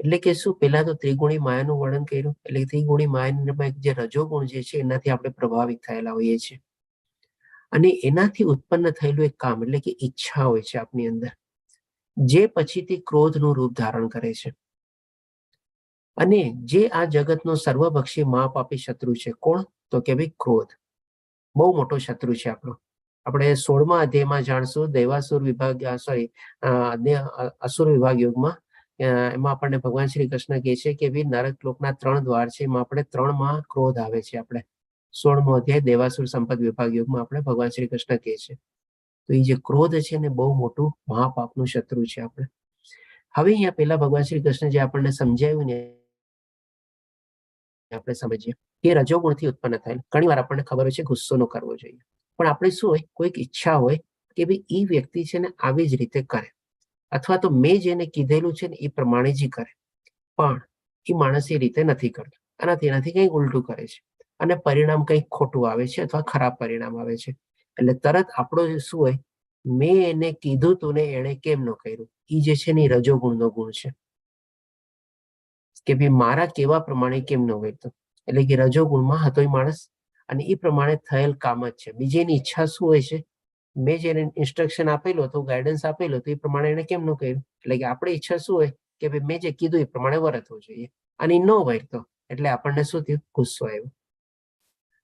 એટલે કે શું? પહેલા તો ત્રિગુણી માયાનું વર્ણન કર્યું. એટલે ત્રિગુણી માયામાં જે રજોગુણ જે છે એનાથી આપણે પ્રભાવિત થયેલા હોઈએ છીએ અને એનાથી ઉત્પન્ન થયેલું એક કામ એટલે કે ઈચ્છા હોય છે આપની અંદર, જે પછીથી ક્રોધનું રૂપ ધારણ કરે છે અને જે આ જગતનો સર્વભક્ષી મહાપાપી શત્રુ છે. કોણ? તો કે ભાઈ ક્રોધ બહુ મોટો શત્રુ છે આપણો. આપણે 16મા અધ્યાયમાં જાણશું દૈવાસુર વિભાગ અસુર વિભાગ યોગમાં. એમાં આપણને ભગવાન શ્રી કૃષ્ણ કહે છે કે ભાઈ નરક લોકના 3 દ્વાર છે, એમાં આપણે 3માં ક્રોધ આવે છે. આપણે 16મો અધ્યાય દેવાસુર સંપદ વિભાગ યોગમાં આપણે ભગવાન શ્રી કૃષ્ણ કહે છે. તો એ જે ક્રોધ છે ને બહુ મોટું મહાપાપનું શત્રુ છે આપણે. હવે અહીંયા પહેલા ભગવાન શ્રી કૃષ્ણ જે આપણને સમજાવ્યું ને આપણે સમજીએ કે રજોગુણથી ઉત્પન્ન થયેલ. ઘણી વાર આપણને ખબર હોય છે ગુસ્સો ન કરવો જોઈએ, પણ આપણે શું હોય, કોઈક ઈચ્છા હોય કે ભાઈ એ વ્યક્તિ છે ને આવી જ રીતે કરે, અથવા તો મેં જેને કીધેલું છે ને એ પ્રમાણે જ કરે, પણ એ માણસ એ રીતે નથી કરતો, એનાથી કંઈક ઉલટું કરે છે અને પરિણામ કંઈક ખોટું આવે છે અથવા ખરાબ પરિણામ આવે છે. એટલે તરત આપણો શું હોય, મેં એને કીધું તું ને એણે કેમ ન કર્યું, એ જે છે ને એ રજોગુણનો ગુણ છે કે ભાઈ મારા કેવા પ્રમાણે કેમ ન વર્તો. એટલે કે રજોગુણમાં હતો એ માણસ અને એ પ્રમાણે થયેલ કામ જ છે. બીજીની ઈચ્છા શું હોય છે, મેં જેને ઇન્સ્ટ્રક્શન આપેલું હતું, ગાઈડન્સ આપેલું હતું, એ પ્રમાણે એને કેમ ન કર્યું. એટલે કે આપણી ઈચ્છા શું હોય કે ભાઈ મેં જે કીધું એ પ્રમાણે વર્તવું જોઈએ અને એ ન વર્તો એટલે આપણને શું થયું, ગુસ્સો આવ્યો.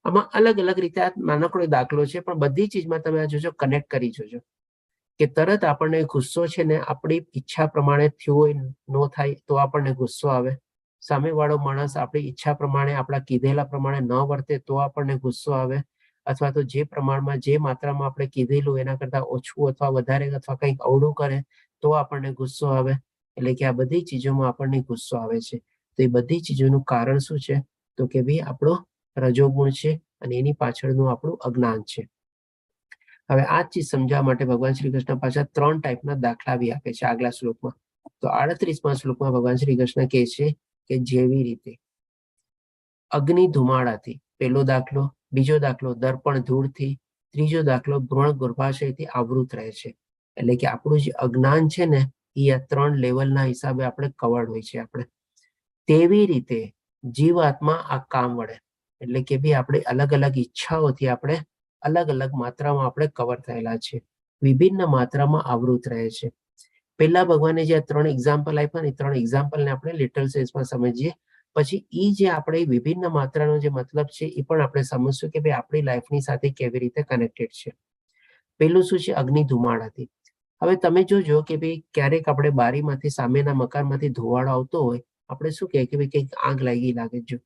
આમાં અલગ અલગ રીતે આ નાનકડો દાખલો છે, પણ બધી ચીજમાં તમે આ જોજો, કનેક્ટ કરી જોજો કે તરત આપણને ગુસ્સો છે ને આપણી ઈચ્છા પ્રમાણે થયું હોય, ન થાય તો આપણને ગુસ્સો આવે. સામેવાળો માણસ આપણી ઈચ્છા પ્રમાણે, આપણા કીધેલા પ્રમાણે ન વર્તે તો આપણને ગુસ્સો આવે, અથવા તો જે પ્રમાણમાં, જે માત્રામાં આપણે કીધેલું એના કરતા ઓછું અથવા વધારે અથવા કંઈક અવળું કરે તો આપણને ગુસ્સો આવે. એટલે કે આ બધી ચીજોમાં આપણને ગુસ્સો આવે છે. તો એ બધી ચીજોનું કારણ શું છે, તો કે ભાઈ આપણો રજોગુણ છે અને એની પાછળનું આપણું અજ્ઞાન છે. હવે આ ચીજ સમજાવવા માટે ભગવાન શ્રી કૃષ્ણ પાછા 3 ટાઈપના દાખલા બી આપે છે આગલા શ્લોકમાં. તો 38મા શ્લોકમાં ભગવાન શ્રી કૃષ્ણ કહે છે કે જેવી રીતે અગ્નિ ધુમાડાથી, પહેલો દાખલો, બીજો દાખલો દર્પણ ધૂળથી, ત્રીજો દાખલો ભ્રૂણ ગર્ભાશયથી આવૃત રહે છે. એટલે કે આપણું જે અજ્ઞાન છે ને એ આ 3 લેવલના હિસાબે આપણે કવર્ડ હોય છે આપણે. તેવી રીતે જીવાત્મા આ કામ વડે, એટલે કે ભાઈ આપણે અલગ અલગ ઈચ્છાઓથી આપણે અલગ અલગ માત્રામાં આપણે કવર થયેલા છે, વિભિન્ન માત્રામાં આવૃત રહે છે. પહેલા ભગવાને જે 3 એક્ઝામ્પલ આપ્યા ને, 3 એક્ઝામ્પલને આપણે લિટલ સેન્સમાં સમજીએ, પછી એ જે આપણે વિભિન્ન માત્રાનો જે મતલબ છે એ પણ આપણે સમજશું કે ભાઈ આપણી લાઈફની સાથે કેવી રીતે કનેક્ટેડ છે. પહેલું શું છે, અગ્નિ ધુમાડાથી. હવે તમે જોજો કે ભાઈ ક્યારેક આપણે બારીમાંથી, સામેના મકાનમાંથી ધુવાડો આવતો હોય, આપણે શું કહે કે ભાઈ કંઈક આગ લાગે જો,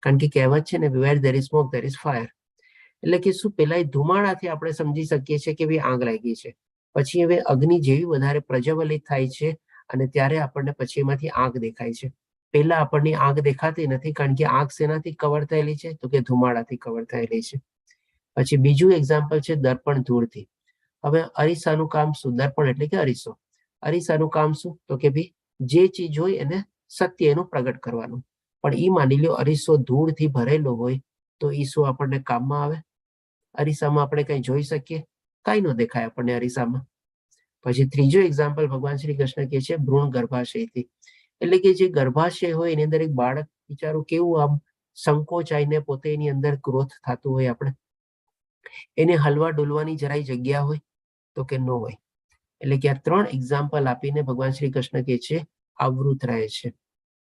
કારણ કે કહેવત છે ને, where there is smoke there is fire. એટલે કે શું, પેલા એ ધુમાડાથી આપણે સમજી શકીએ છીએ કે ભાઈ આગ લાગી છે. પછી હવે અગ્નિ જેવી વધારે પ્રજ્વલિત થાય છે અને ત્યારે આપણને પછી એમાંથી આગ દેખાય છે. પહેલા આપણને આગ દેખાતી નથી, કારણ કે આગ શેનાથી કવર થયેલી છે, તો કે ધુમાડાથી કવર થયેલી છે. પછી બીજું એક્ઝામ્પલ છે દર્પણ ધૂળથી. હવે અરીસાનું કામ શું? દર્પણ એટલે કે અરીસો. અરીસાનું કામ શું? તો કે ભાઈ જે ચીજ હોય એને સત્ય એનું પ્રગટ કરવાનું. પણ એ માની લ્યો અરીસો ધૂળથી ભરેલો હોય તો એ શું આપણને કામમાં આવે? અરીસામાં આપણે કઈ જોઈ શકીએ? કઈ ન દેખાય આપણને અરીસામાં. પછી ત્રીજો એક્ઝામ્પલ ભગવાન શ્રી કૃષ્ણ કહે છે ભ્રૂણ ગર્ભાશયથી. એટલે કે જે ગર્ભાશય હોય એની અંદર એક બાળક બિચારું કેવું આમ સંકોચાઈને પોતે એની અંદર ગ્રોથ થતું હોય, આપણે એને હલવા ડોલવાની જરાય જગ્યા હોય તો કે ન હોય. એટલે કે આ 3 એક્ઝામ્પલ આપીને ભગવાન શ્રી કૃષ્ણ કહે છે આવૃત રહે છે.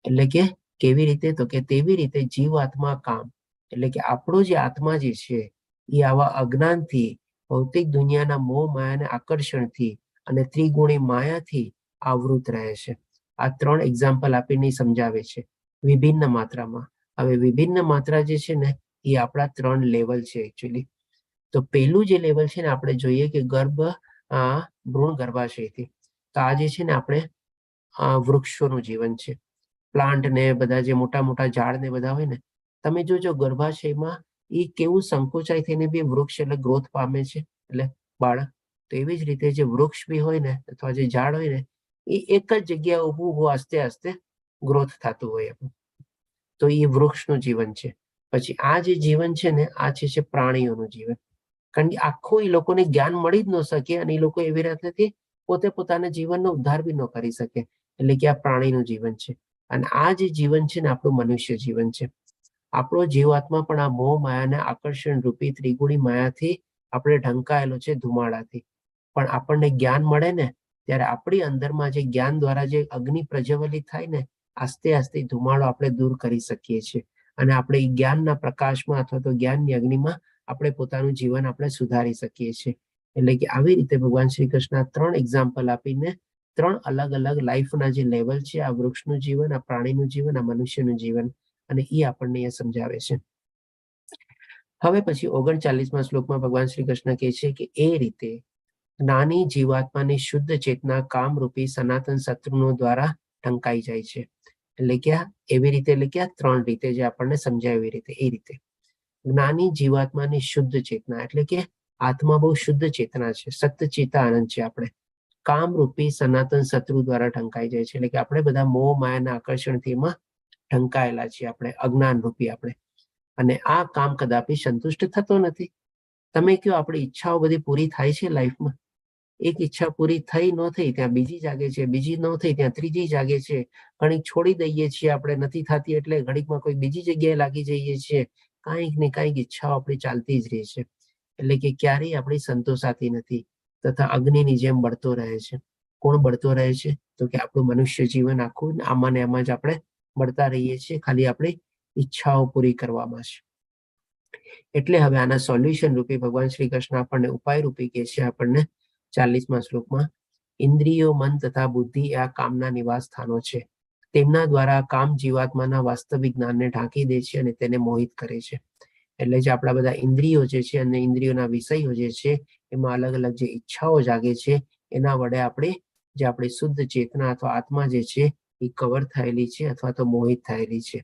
એટલે કે કેવી રીતે? તો કે તેવી રીતે જીવાત્મા કામ, એટલે કે આપણો જે આત્મા જે છે એ આવા અજ્ઞાનથી, ભૌતિક દુનિયાના મોહ માયાના આકર્ષણથી અને ત્રિગુણી માયાથી આવૃત રહે છે. આ 3 એક્ઝામ્પલ આપીને સમજાવે છે વિભિન્ન માત્રામાં. હવે વિભિન્ન માત્રા જે છે ને એ આપણા 3 લેવલ છે એકચ્યુઅલી. તો પહેલું જે લેવલ છે ને આપણે જોઈએ કે ભ્રૂણ ગર્ભાશયથી. તો આ જે છે ને આપણે વૃક્ષોનું જીવન છે, પ્લાન્ટ ને બધા જે મોટા મોટા ઝાડ ને બધા હોય ને, તમે જોજો ગર્ભાશયમાં એ કેવું સંકોચાઈ થઈને બી વૃક્ષ એટલે ગ્રોથ પામે છે, એટલે બાળક. તો એવી જ રીતે જે વૃક્ષ બી હોય ને અથવા જે ઝાડ હોય ને એ એક જ જગ્યાએ ઊભું આસ્તે આસ્તે ગ્રોથ થતું હોય એમ. તો એ વૃક્ષનું જીવન છે. પછી આ જે જીવન છે ને આ છે પ્રાણીઓનું જીવન. કારણ કે આખું એ લોકોને જ્ઞાન મળી જ ન શકે અને એ લોકો એવી રીતેથી પોતે પોતાના જીવનનો ઉદ્ધાર બી ન કરી શકે. એટલે કે આ પ્રાણીનું જીવન છે. અને આ જે જીવન છે ને આપણું મનુષ્ય જીવન છે. આપણો જીવાત્મા પણ આ મોહ માયાને આકર્ષણ રૂપી ત્રિગુણી માયાથી આપણે ઢંકાયેલો છે ધુમાડાથી. પણ આપણને જ્ઞાન મળે ને ત્યારે આપણી અંદરમાં જે જ્ઞાન દ્વારા જે અગ્નિ પ્રજ્વલિત થાય ને આસ્તે આસ્તે ધુમાડો આપણે દૂર કરી શકીએ છીએ. અને આપણે એ જ્ઞાનના પ્રકાશમાં અથવા તો જ્ઞાનની અગ્નિમાં આપણે પોતાનું જીવન આપણે સુધારી શકીએ છીએ. એટલે કે આવી રીતે ભગવાન શ્રી કૃષ્ણ 3 એક્ઝામ્પલ આપીને 3 અલગ અલગ લાઈફના જે લેવલ છે, આ વૃક્ષનું જીવન, આ પ્રાણીનું જીવન, આ મનુષ્યનું જીવન, અને એ આપણને એ સમજાવે છે. હવે પછી 39મા શ્લોકમાં ભગવાન શ્રી કૃષ્ણ કહે છે કે એ રીતે નાની જીવાત્માની શુદ્ધ ચેતના કામરૂપી સનાતન શત્રુનો દ્વારા ઢંકાઈ જાય છે. એટલે કે એવી રીતે, એટલે કે 3 રીતે જે આપણને સમજાય એવી રીતે. એ રીતે જ્ઞાની જીવાત્માની શુદ્ધ ચેતના એટલે કે આત્મા બહુ શુદ્ધ ચેતના છે, સત્યચેતા આનંદ છે. આપણે કામરૂપી સનાતન શત્રુ દ્વારા ઢંકાઈ જાય છે. એટલે કે આપણે બધા મોહ માયાના આકર્ષણથી એમાં ઢંકાયેલા છીએ, આપણે અજ્ઞાન રૂપી આપણે. અને આ કામ કદાપી સંતુષ્ટ થતો નથી. તમે કયો આપણી ઈચ્છાઓ બધી પૂરી થાય છે લાઈફમાં? એક ઈચ્છા પૂરી થઈ ન થઈ ત્યાં બીજી જાગે છે, બીજી ન થઈ ત્યાં ત્રીજી જાગે છે. ઘણીક છોડી દઈએ છીએ આપણે, નથી થતી એટલે ઘડીકમાં કોઈ બીજી જગ્યાએ લાગી જઈએ છીએ. કાંઈક ને કાંઈક ઈચ્છાઓ આપણી ચાલતી જ રહે છે. એટલે કે ક્યારેય આપણી સંતોષાતી નથી, તથા અગ્નિની જેમ બળતો રહે છે. કોણ બળતો રહે છે? તો કે આપણું મનુષ્ય જીવન આખું આમાં ને આમાં જ આપણે બળતા રહીએ છીએ, ખાલી આપણી ઈચ્છાઓ પૂરી કરવામાં છે. એટલે હવે આના સોલ્યુશન રૂપે ભગવાન શ્રી કૃષ્ણ આપણને ઉપાય રૂપી કહે છે આપણને 40મા શ્લોકમાં, ઇન્દ્રિયો, મન તથા બુદ્ધિ એ આ કામના નિવાસ સ્થાનો છે. તેમના દ્વારા કામ જીવાત્માના વાસ્તવિક જ્ઞાનને ઢાંકી દે છે અને તેને મોહિત કરે છે. એટલે જે આપણા બધા ઇન્દ્રિયો જે છે અને ઇન્દ્રિયોના વિષયો જે છે એમાં અલગ અલગ જે ઈચ્છાઓ જાગે છે એના વડે આપણી શુદ્ધ ચેતના અથવા આત્મા જે છે એ કવર થયેલી છે અથવા તો મોહિત થયેલી છે.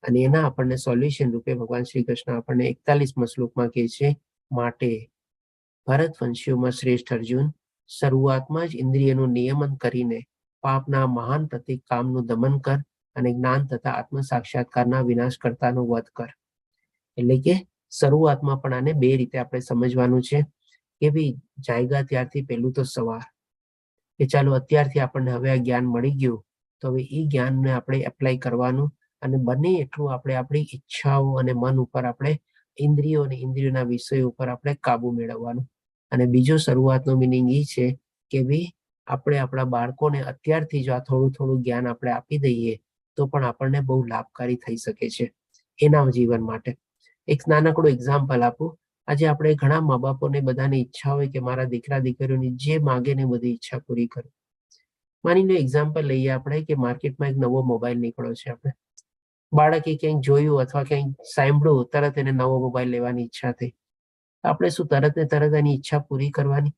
અને એના આપણને સોલ્યુશન રૂપે ભગવાન શ્રી કૃષ્ણ આપણને 41મા શ્લોકમાં કહે છે, માટે ભરતવંશીઓમાં શ્રેષ્ઠ અર્જુન, શરૂઆતમાં જ ઇન્દ્રિયનું નિયમન કરીને પાપના મહાન પ્રતિક કામનું દમન કર અને જ્ઞાન તથા આત્મ સાક્ષાત્કારના વિનાશ કરતાનો વધ કર. એટલે કે શરૂઆતમાં પણ આને 2 રીતે આપણે સમજવાનું છે કે ભાઈ જાયગા ત્યારથી પહેલું તો સવાર, કે ચાલો અત્યારથી આપણને હવે આ જ્ઞાન મળી ગયું તો હવે એ જ્ઞાનને આપણે એપ્લાય કરવાનું અને બને એટલું આપણે આપણી ઈચ્છાઓ અને મન ઉપર આપણે ઇન્દ્રિયો અને ઇન્દ્રિયોના વિષયો ઉપર આપણે કાબુ મેળવવાનું. અને બીજો શરૂઆતનો મિનિંગ એ છે કે ભાઈ આપણે આપણા બાળકોને અત્યારથી જો આ થોડું થોડું જ્ઞાન આપણે આપી દઈએ તો પણ આપણને બહુ લાભકારી થઈ શકે છે એના જીવન માટે. એક નાનકડું એક્ઝામ્પલ આપું. આજે આપણે ઘણા મા બાપોને બધાની ઈચ્છા હોય કે મારા દીકરા દીકરીઓની જે માગે ને બધી ઈચ્છા પૂરી કરું. માની લો એક્ઝામ્પલ લઈએ આપણે કે માર્કેટમાં એક નવો મોબાઈલ નીકળ્યો છે. આપણે બાળકે ક્યાંક જોયું અથવા ક્યાંક સાંભળ્યું, તરત એને નવો મોબાઈલ લેવાની ઈચ્છા થઈ. આપણે શું તરત ને તરત એની ઈચ્છા પૂરી કરવાની?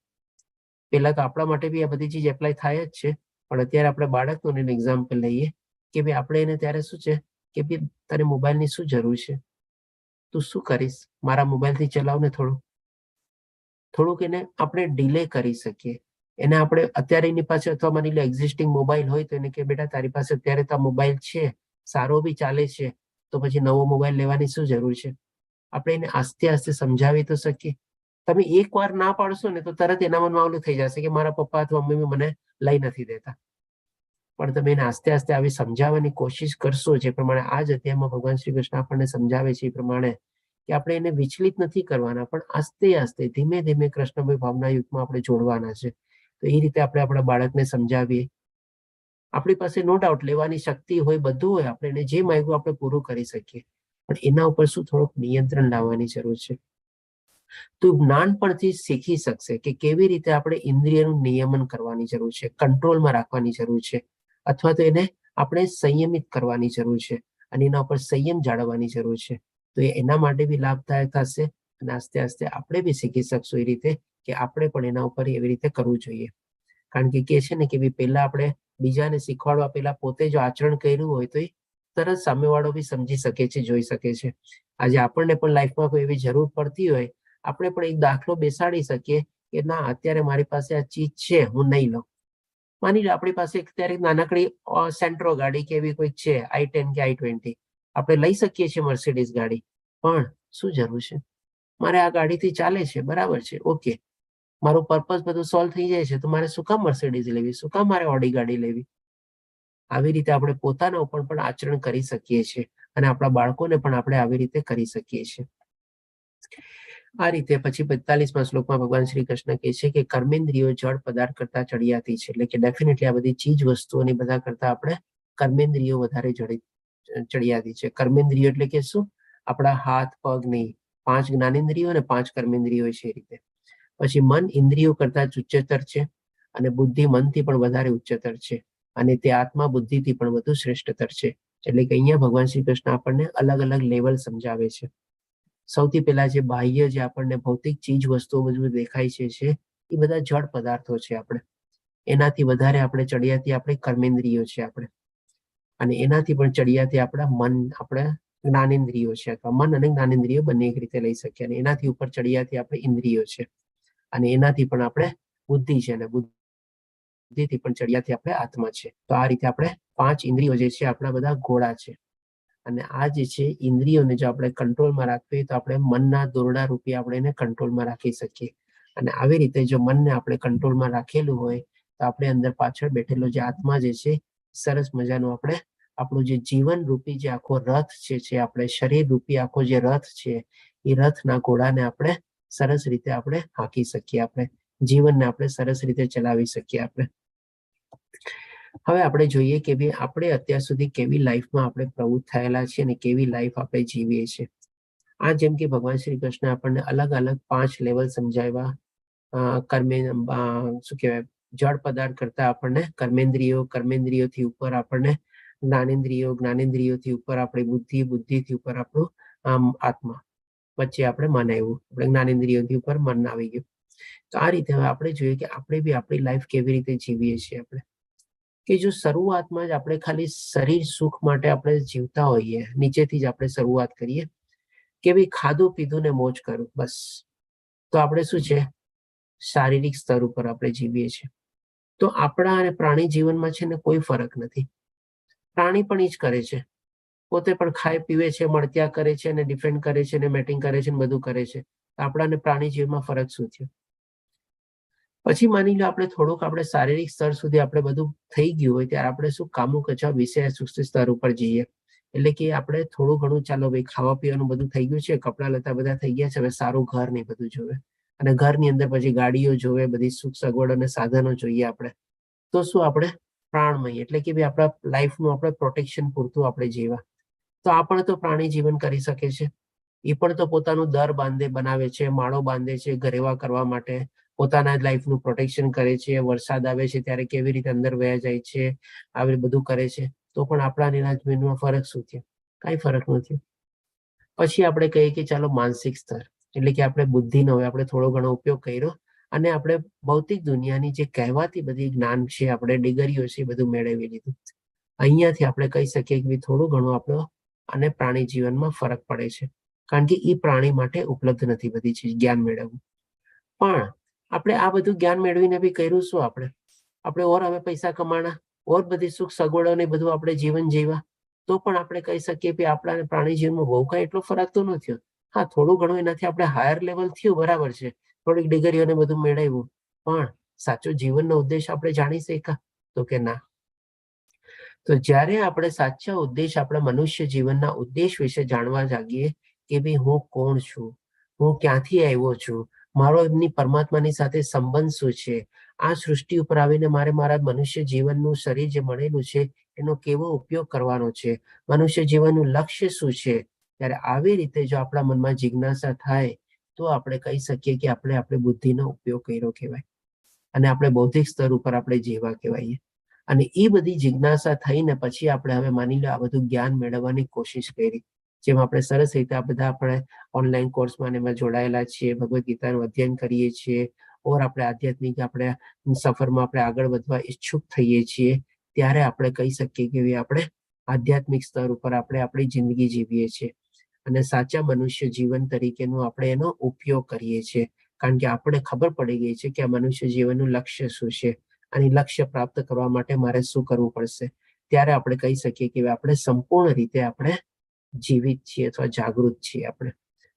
પેલા તો આપણા માટે બી આ બધી ચીજ એપ્લાય થાય જ છે, પણ અત્યારે આપણે બાળકનું એક્ઝામ્પલ લઈએ કે ભાઈ આપણે એને ત્યારે શું છે કે ભાઈ તને મોબાઈલની શું જરૂર છે, તું શું કરીશ, મારા મોબાઈલથી ચલાવ ને થોડુંક એને આપણે ડિલે કરી શકીએ. એને આપણે અત્યારે એની પાસે અથવા માની લો એક્ઝિસ્ટિંગ મોબાઈલ હોય તો એને કે બેટા તારી પાસે અત્યારે તો મોબાઈલ છે, સારો બી ચાલે છે, તો પછી નવો મોબાઈલ લેવાની શું જરૂર છે? આપણે એને આસ્તે આસ્તે સમજાવી તો શકીએ. તમે એક વાર ના પાડશો ને તો તરત એના મનમાં ઓલું થઈ જશે કે મારા પપ્પા અથવા મમ્મી મને લઈ નથી દેતા. પણ તમે એને આસ્તે આસ્તે આવી સમજાવવાની કોશિશ કરશો, જે પ્રમાણે આ જ અધ્યાયમાં ભગવાન શ્રી કૃષ્ણ આપણને સમજાવે છે એ પ્રમાણે, કે આપણે એને વિચલિત નથી કરવાના, પણ આસ્તે આસ્તે ધીમે ધીમે કૃષ્ણભાઈ ભાવના યુગમાં આપણે જોડવાના છે. તો એ રીતે આપણે આપણા બાળકને સમજાવીએ. આપણી પાસે નો ડાઉટ લેવાની શક્તિ હોય, બધું હોય, આપણે એને જે માંગ્યું આપણે પૂરું કરી શકીએ, પણ એના ઉપર શું થોડુંક નિયંત્રણ લાવવાની જરૂર છે. તો નાનપણથી શીખી શકશે કે કેવી રીતે આપણે ઇન્દ્રિયનું નિયમન કરવાની જરૂર છે, કંટ્રોલમાં રાખવાની જરૂર છે, અથવા તો એને આપણે સંયમિત કરવાની જરૂર છે અને એના ઉપર સંયમ જાળવવાની જરૂર છે. તો એના માટે બી લાભદાયક થશે અને આસ્તે આસ્તે આપણે બી શીખી શકશું એ રીતે કે આપણે પણ એના ઉપર એવી રીતે કરવું જોઈએ. કારણ કે છે ને કે પહેલા આપણે બીજાને શીખવાડવા પહેલા પોતે જો આચરણ કર્યું હોય તો એ તરત સામેવાળો બી સમજી શકે છે, જોઈ શકે છે. આજે આપણને પણ લાઈફમાં કોઈ એવી જરૂર પડતી હોય, આપણે પણ એક દાખલો બેસાડી શકીએ કે ના અત્યારે મારી પાસે આ ચીજ છે, હું નહીં લઉં. માની લો આપણી પાસે અત્યારે નાનકડી સેન્ટ્રો ગાડી કે એવી કોઈ છે, i10 કે i20, આપણે લઈ શકીએ છીએ મર્સિડીઝ ગાડી, પણ શું જરૂર છે? મારે આ ગાડીથી ચાલે છે, બરાબર છે, ઓકે, મારું પર્પઝ બધું સોલ્વ થઈ જાય છે, તો મારે શું કામ મર્સિડીઝ લેવી, શું કામ મારે ઓડી ગાડી લેવી? આવી રીતે આપણે પોતાના ઉપર પણ આચરણ કરી શકીએ છીએ અને આપણા બાળકોને પણ આપણે આવી રીતે કરી શકીએ છીએ. આ રીતે પછી 45મા શ્લોકમાં ભગવાન શ્રી કૃષ્ણ કહે છે કે કર્મેન્દ્રિયો જળ પદાર્થ કરતા ચડિયાતી છે, એટલે કે ડેફિનેટલી આ બધી ચીજ વસ્તુઓની બધા કરતા આપણે કર્મેન્દ્રિયો વધારે ચડિયાતી છે. કર્મેન્દ્રિયો એટલે કે શું? આપણા હાથ પગ નહીં, 5 જ્ઞાનેન્દ્રિયો અને 5 કર્મેન્દ્રિયો છે. એ રીતે પછી મન ઇન્દ્રિયો કરતા ઉચ્ચતર છે અને બુદ્ધિ મનથી પણ વધારે ઉચ્ચતર છે અને તે આત્મા બુદ્ધિથી પણ વધુ શ્રેષ્ઠતર છે. એટલે કે અહીંયા ભગવાન શ્રી કૃષ્ણ આપણને અલગ અલગ લેવલ સમજાવે છે. સૌથી પહેલા જે બાહ્ય જે આપણને ભૌતિક ચીજ વસ્તુઓ બધું દેખાય છે એ બધા જળ પદાર્થો છે. આપણે એનાથી વધારે આપણે ચડિયાતી આપણે કર્મેન્દ્રિયો છે આપણે, અને એનાથી પણ ચડિયાતી આપણા મન, આપણા જ્ઞાનેન્દ્રિયો છે, અથવા મન અને જ્ઞાનેન્દ્રિયો બંને એક રીતે લઈ શકીએ. અને એનાથી ઉપર ચડિયાતી આપણે ઇન્દ્રિયો છે, અને એનાથી પણ આપણે બુદ્ધિ છે, અને બુદ્ધિથી પણ ચડિયાતી આપણે આત્મા છે. તો આ રીતે આપણે 5 ઇન્દ્રિયો જે છે આપણા બધા ઘોડા છે. અને આ જે છે ઇન્દ્રિયોને જો આપણે કંટ્રોલમાં રાખીએ તો આપણે મનના દોરડા રૂપી આપણે એને કંટ્રોલમાં રાખી શકીએ. અને આવી રીતે જો મનને આપણે કંટ્રોલમાં રાખેલું હોય તો આપણે અંદર પાછળ બેઠેલો જે આત્મા જે છે, સરસ મજાનું આપણે આપણું જે જીવન રૂપી જે આખો રથ છે, આપણે શરીર રૂપી આખો જે રથ છે, એ રથના ઘોડાને આપણે સરસ રીતે આપણે હાંકી શકીએ. આપણે જીવનને આપણે સરસ રીતે ચલાવી શકીએ. આપણે હવે આપણે જોઈએ કે ભાઈ આપણે અત્યાર સુધી કેવી લાઈફમાં આપણે પ્રવૃત્ત થયેલા છીએ અને કેવી લાઈફ આપણે જીવીએ છીએ. આ જેમ કે ભગવાન શ્રી કૃષ્ણ આપણને અલગ અલગ 5 લેવલ સમજાવ્યા. શું કહેવાય, જળ પદાર્થ કરતા આપણને કર્મેન્દ્રિયો, કર્મેન્દ્રિયોથી ઉપર આપણને જ્ઞાનેન્દ્રિયો, જ્ઞાનેન્દ્રિયોથી ઉપર આપણી બુદ્ધિ, બુદ્ધિથી ઉપર આપણું આત્મા, વચ્ચે આપણે મન આવ્યું, આપણે જ્ઞાનેન્દ્રિયોથી ઉપર મન આવી ગયું. તો આ રીતે હવે આપણે જોઈએ કે આપણે બી આપણી લાઈફ કેવી રીતે જીવીએ છીએ. આપણે કે જો શરૂઆતમાં જ આપણે ખાલી શરીર સુખ માટે આપણે જીવતા હોઈએ, નીચેથી જ આપણે શરૂઆત કરીએ કે ભાઈ ખાધું પીધું ને મોજ કરું બસ, તો આપણે શું છે, શારીરિક સ્તર ઉપર આપણે જીવીએ છીએ. તો આપણા અને પ્રાણી જીવનમાં છે ને કોઈ ફરક નથી. પ્રાણી પણ એ જ કરે છે, પોતે પણ ખાય પીવે છે, મળત્યા કરે છે, અને ડિફેન્ડ કરે છે, ને મેટિંગ કરે છે, ને બધું કરે છે. આપણા અને પ્રાણી જીવનમાં ફરક શું થયો? પછી માની લો આપણે થોડુંક આપણે શારીરિક સ્તર સુધી આપણે બધું થઈ ગયું હોય ત્યારે આપણે શું કામુક કચા વિષય સૂક્ષ્મ સ્તર ઉપર જઈએ. એટલે કે આપણે થોડું ઘણું ચાલો ભાઈ ખાવા પીવાનું બધું થઈ ગયું છે, કપડા લતા બધા થઈ ગયા છે, હવે સારું ઘર ને બધું જોવે, અને ઘરની અંદર પછી ગાડીઓ જોવે, બધી સુખ સગવડ અને સાધનો જોઈએ આપણે. તો શું આપણે પ્રાણમય, એટલે કે ભાઈ આપણા લાઈફનું આપણે પ્રોટેક્શન પૂરતું આપણે જીવા. તો આ પણ તો પ્રાણી જીવન કરી શકે છે. એ પણ તો પોતાનું દર બનાવે છે, માળો બાંધે છે ઘરેવા કરવા માટે, પોતાના લાઈફનું પ્રોટેક્શન કરે છે. વરસાદ આવે છે ત્યારે કેવી રીતે અંદર વહ્યા જાય છે, આવી બધું કરે છે. તો પણ આપણા નિરાજમાં ફરક શું થયો? કાંઈ ફરક નથી. પછી આપણે કહીએ કે ચાલો માનસિક સ્તર, એટલે કે આપણે બુદ્ધિનો હવે આપણે થોડો ઘણો ઉપયોગ કર્યો અને આપણે ભૌતિક દુનિયાની જે કહેવાતી બધી જ્ઞાન છે, આપણે ડિગ્રીઓ છે, બધું મેળવી લીધું. અહીંયાથી આપણે કહી શકીએ કે થોડું ઘણું આપણો અને પ્રાણી જીવનમાં ફરક પડે છે, કારણ કે એ પ્રાણી માટે ઉપલબ્ધ નથી બધી ચીજ જ્ઞાન મેળવવું. પણ આપણે આ બધું જ્ઞાન મેળવીને બી કર્યું શું? આપણે ઓર હવે પૈસા કમાણા, ઓર બધી સુખ સગવડો ને બધું આપણે જીવન જીવા, તો પણ આપણે કહી શકીએ કે આપણા પ્રાણી જીવનમાં બહુ કઈ એટલો ફરક તો ન થયો. હા, થોડું ઘણું એનાથી આપણે હાયર લેવલ થયું, બરાબર છે, થોડીક ડિગ્રીઓને બધું મેળવ્યું, પણ સાચો જીવનનો ઉદ્દેશ આપણે જાણી શક્યા? તો કે ના. તો જ્યારે આપણે સાચા ઉદ્દેશ, આપણા મનુષ્ય જીવનના ઉદ્દેશ વિશે જાણવા જાગીએ કે ભાઈ હું કોણ છું, હું ક્યાંથી આવ્યો છું, મારો એમની પરમાત્માની સાથે સંબંધ શું છે, આ સૃષ્ટિ ઉપર આવીને મારે મારા મનુષ્ય જીવનનું શરીર જે મળેલું છે એનો કેવો ઉપયોગ કરવાનો છે, મનુષ્ય જીવનનું લક્ષ્ય શું છે, ત્યારે આવી રીતે જો આપણા મનમાં જિજ્ઞાસા થાય તો આપણે કહી શકીએ કે આપણે આપણી બુદ્ધિનો ઉપયોગ કર્યો કહેવાય, અને આપણે બૌદ્ધિક સ્તર ઉપર આપણે જીવા કહેવાય. અને એ બધી જિજ્ઞાસા થઈને પછી આપણે હવે માની લો આ બધું જ્ઞાન મેળવવાની કોશિશ કરી, જેમ આપણે સરસ રીતે આ બધા આપણે ઓનલાઈન કોર્સમાં એમાં જોડાયેલા છીએ, ભગવદ્ ગીતાનું અધ્યયન કરીએ છીએ, ઓર આપણે આધ્યાત્મિક આપણે સફરમાં આપણે આગળ વધવા ઈચ્છુક થઈએ છીએ, ત્યારે આપણે કહી શકીએ કે આપણે આધ્યાત્મિક સ્તર ઉપર આપણે આપણી જિંદગી જીવીએ છીએ અને સાચા મનુષ્ય જીવન તરીકેનો આપણે એનો ઉપયોગ કરીએ છીએ. કારણ કે આપણે ખબર પડી ગઈ છે કે આ મનુષ્ય જીવનનું લક્ષ્ય શું છે અને લક્ષ્ય પ્રાપ્ત કરવા માટે મારે શું કરવું પડશે. ત્યારે આપણે કહી શકીએ કે આપણે સંપૂર્ણ રીતે આપણે જીવિત છીએ અથવા જાગૃત છીએ આપણે.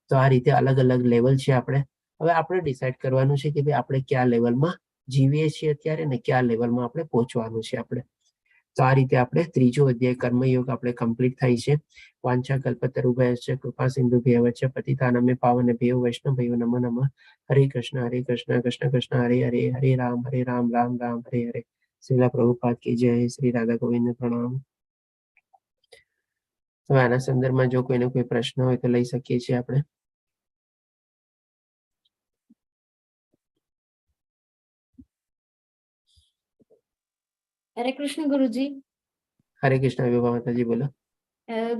તો આ રીતે અલગ અલગ લેવલ છે આપણે. હવે આપણે ડિસાઈડ કરવાનું છે કે ભાઈ આપણે કયા લેવલમાં જીવીએ છીએ અત્યારે ને કયા લેવલમાં આપણે પહોંચવાનું છે આપણે. તો આ રીતે આપણે ત્રીજો અધ્યાય કર્મયોગ આપણે કમ્પ્લીટ થાય છે. વાંછા કલ્પતરુભ્યશ્ચ કૃપા સિંધુભ્યઃ વચ પતિતાનાં પાવનેભ્યો વૈષ્ણવેયો નમો નમઃ. હરે કૃષ્ણ કૃષ્ણ કૃષ્ણ હરે હરે, હરે રામ રામ રામ હરે હરે. શ્રીલા પ્રભુપાદ કી જય. શ્રી રાધા ગોવિંદ પ્રણામ. હવે આના સંદર્ભમાં જો કોઈને કોઈ પ્રશ્ન હોય તો લઈ શકીએ છીએ આપણે. હરે કૃષ્ણ ગુરુજી. હરે કૃષ્ણ વિભા માતાજી બોલો.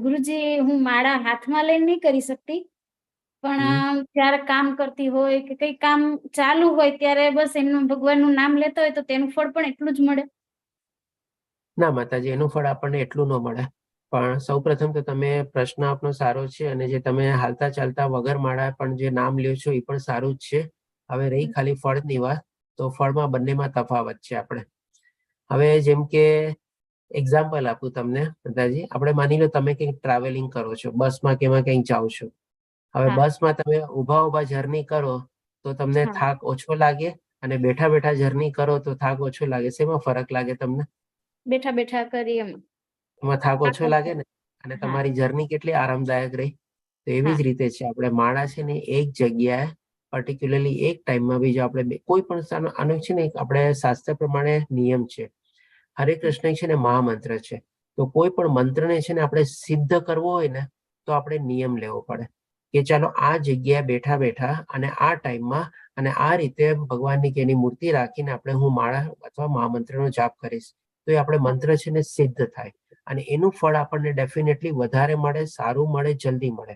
ગુરુજી, હું માળા હાથમાં લઈને નહીં કરી શકતી, પણ જ્યારે કામ કરતી હોય કે કઈ કામ ચાલુ હોય ત્યારે બસ એમનું ભગવાનનું નામ લેતા હોય તો તેનું ફળ પણ એટલું જ મળે? ના માતાજી, એનું ફળ આપણને એટલું ન મળે. પણ સૌપ્રથમ તો તમે પ્રશ્ન આપનો સારો છે અને જે તમે હાલતા ચાલતા વગર માળા પણ જે નામ લ્યો છો એ પણ સારું જ છે. હવે રહી ખાલી ફળની વાત, તો ફળમાં બંનેમાં તફાવત છે આપણે. હવે જેમ કે એક્ઝામ્પલ આપું તમને માતાજી, આપણે માની લો તમે કંઈક ટ્રાવેલિંગ કરો છો, બસમાં કે એમાં કંઈક જાઓ છો. હવે બસમાં તમે ઉભા જર્ની કરો તો તમને થાક ઓછો લાગે અને બેઠા બેઠા જર્ની કરો તો થાક ઓછો લાગે. શેમાં ફરક લાગે તમને? બેઠા બેઠા કરી એમાં થાક ઓછો લાગે ને, અને તમારી જર્ની કેટલી આરામદાયક રહી. તો એવી જ રીતે છે આપણે માળા છે ને એક જગ્યાએ પર્ટિક્યુલરલી એક ટાઈમમાં બી જો આપણે કોઈ પણ આનો છે ને આપણે શાસ્ત્ર પ્રમાણે નિયમ છે. હરે કૃષ્ણ છે ને મહામંત્ર છે. તો કોઈ પણ મંત્રને છે ને આપણે સિદ્ધ કરવો હોય ને તો આપણે નિયમ લેવો પડે કે ચાલો આ જગ્યાએ બેઠા બેઠા અને આ ટાઈમમાં અને આ રીતે ભગવાનની કે એની મૂર્તિ રાખીને આપણે હું માળા અથવા મહામંત્રનો જાપ કરીશ તો એ આપણે મંત્ર છે ને સિદ્ધ થાય અને એનું ફળ આપણને ડેફિનેટલી વધારે મળે, સારું મળે, જલ્દી મળે.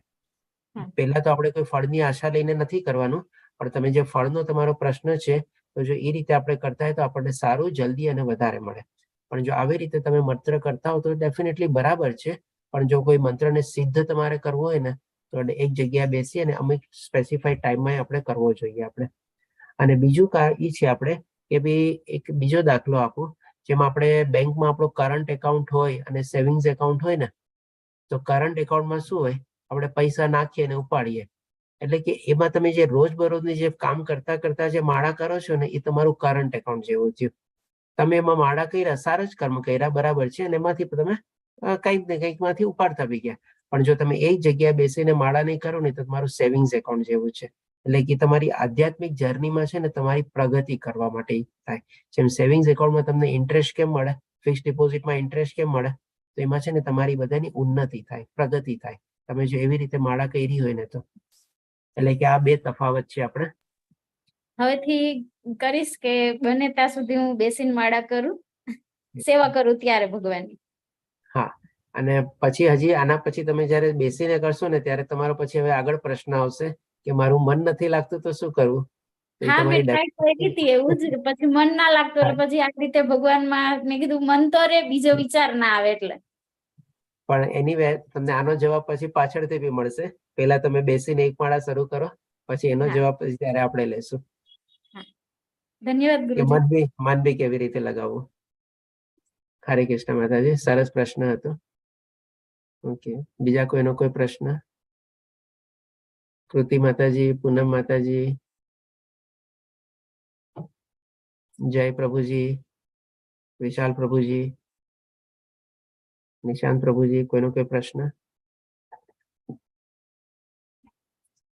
પહેલા તો આપણે કોઈ ફળની આશા લઈને નથી કરવાનું, પણ તમે જે ફળનો તમારો પ્રશ્ન છે તો જો એ રીતે આપણે કરતા હોય તો આપણને સારું, જલ્દી અને વધારે મળે. પણ જો આવી રીતે તમે મંત્ર કરતા હો તો ડેફિનેટલી બરાબર છે. પણ જો કોઈ મંત્રને સિદ્ધ તમારે કરવો હોય ને તો એક જગ્યાએ બેસી અને અમુક સ્પેસિફાઈડ ટાઈમમાં આપણે કરવો જોઈએ આપણે. અને બીજું કારણ એ છે આપણે કે ભાઈ એક બીજો દાખલો આપો, જેમ આપણે બેંકમાં આપણો કરંટ એકાઉન્ટ હોય અને સેવિંગ્સ એકાઉન્ટ હોય ને, તો કરંટ એકાઉન્ટમાં શું હોય, આપણે પૈસા નાખીએ અને ઉપાડીએ. એટલે કે એમાં તમે જે રોજબરોજની જે કામ કરતા કરતા જે માળા કરો છો ને એ તમારું કરંટ એકાઉન્ટ જેવું થયું. તમે એમાં માળા કર્યા, સારા જ કર્મ કર્યા, બરાબર છે, અને એમાંથી તમે કંઈક ને કંઈક માંથી ઉપાડતા બી ગયા. પણ જો તમે એક જગ્યાએ બેસીને માળા નહીં કરો ને તો તમારું સેવિંગ્સ એકાઉન્ટ જેવું છે. એટલે કે તમારી આધ્યાત્મિક જર્નીમાં છે ને તમારી પ્રગતિ કરવા માટે થાય. જેમ સેવિંગ્સ એકાઉન્ટમાં તમને ઇન્ટરેસ્ટ કેમ મળે, ફિક્સ ડિપોઝિટમાં ઇન્ટરેસ્ટ કેમ મળે, તો એમાં છે ને તમારી બધાની ઉન્નતિ થાય, પ્રગતિ થાય. તમે જો એવી રીતે માળા કરી હોય ને તો. એટલે કે આ બે તફાવત છે આપણે. હવેથી કરીશ કે બને ત્યાં સુધી હું બેસીને માળા કરું, સેવા કરું ત્યારે ભગવાનની. હા, અને પછી હજી આના પછી તમે જયારે બેસીને કરશો ને ત્યારે તમારો પછી હવે આગળ પ્રશ્ન આવશે કે મારું મન નથી લાગતું તો શું કરવું. હા, મેં ટ્રાય કરી હતી એવું જ, પછી મન ના લાગતું એટલે પછી આ રીતે ભગવાનમાં મેં કીધું મન તો રે, બીજો વિચાર ના આવે એટલે. પણ એની તમને આનો જવાબ પછી પાછળથી બી મળશે. પહેલા તમે બેસીને એક માળા શરૂ કરો, પછી એનો જવાબ પછી ત્યારે આપણે લેશું. ધન્યવાદ કે ગુરુજી. મન બી કેવી રીતે લગાવવું. હરે કૃષ્ણ માતાજી, સરસ પ્રશ્ન હતો. ઓકે, બીજા કોઈનો કોઈ પ્રશ્ન? કૃતિ માતાજી, પૂનમ માતાજી, જય પ્રભુજી, વિશાલ પ્રભુજી, નિશાંત પ્રભુજી, કોઈનો કોઈ પ્રશ્ન?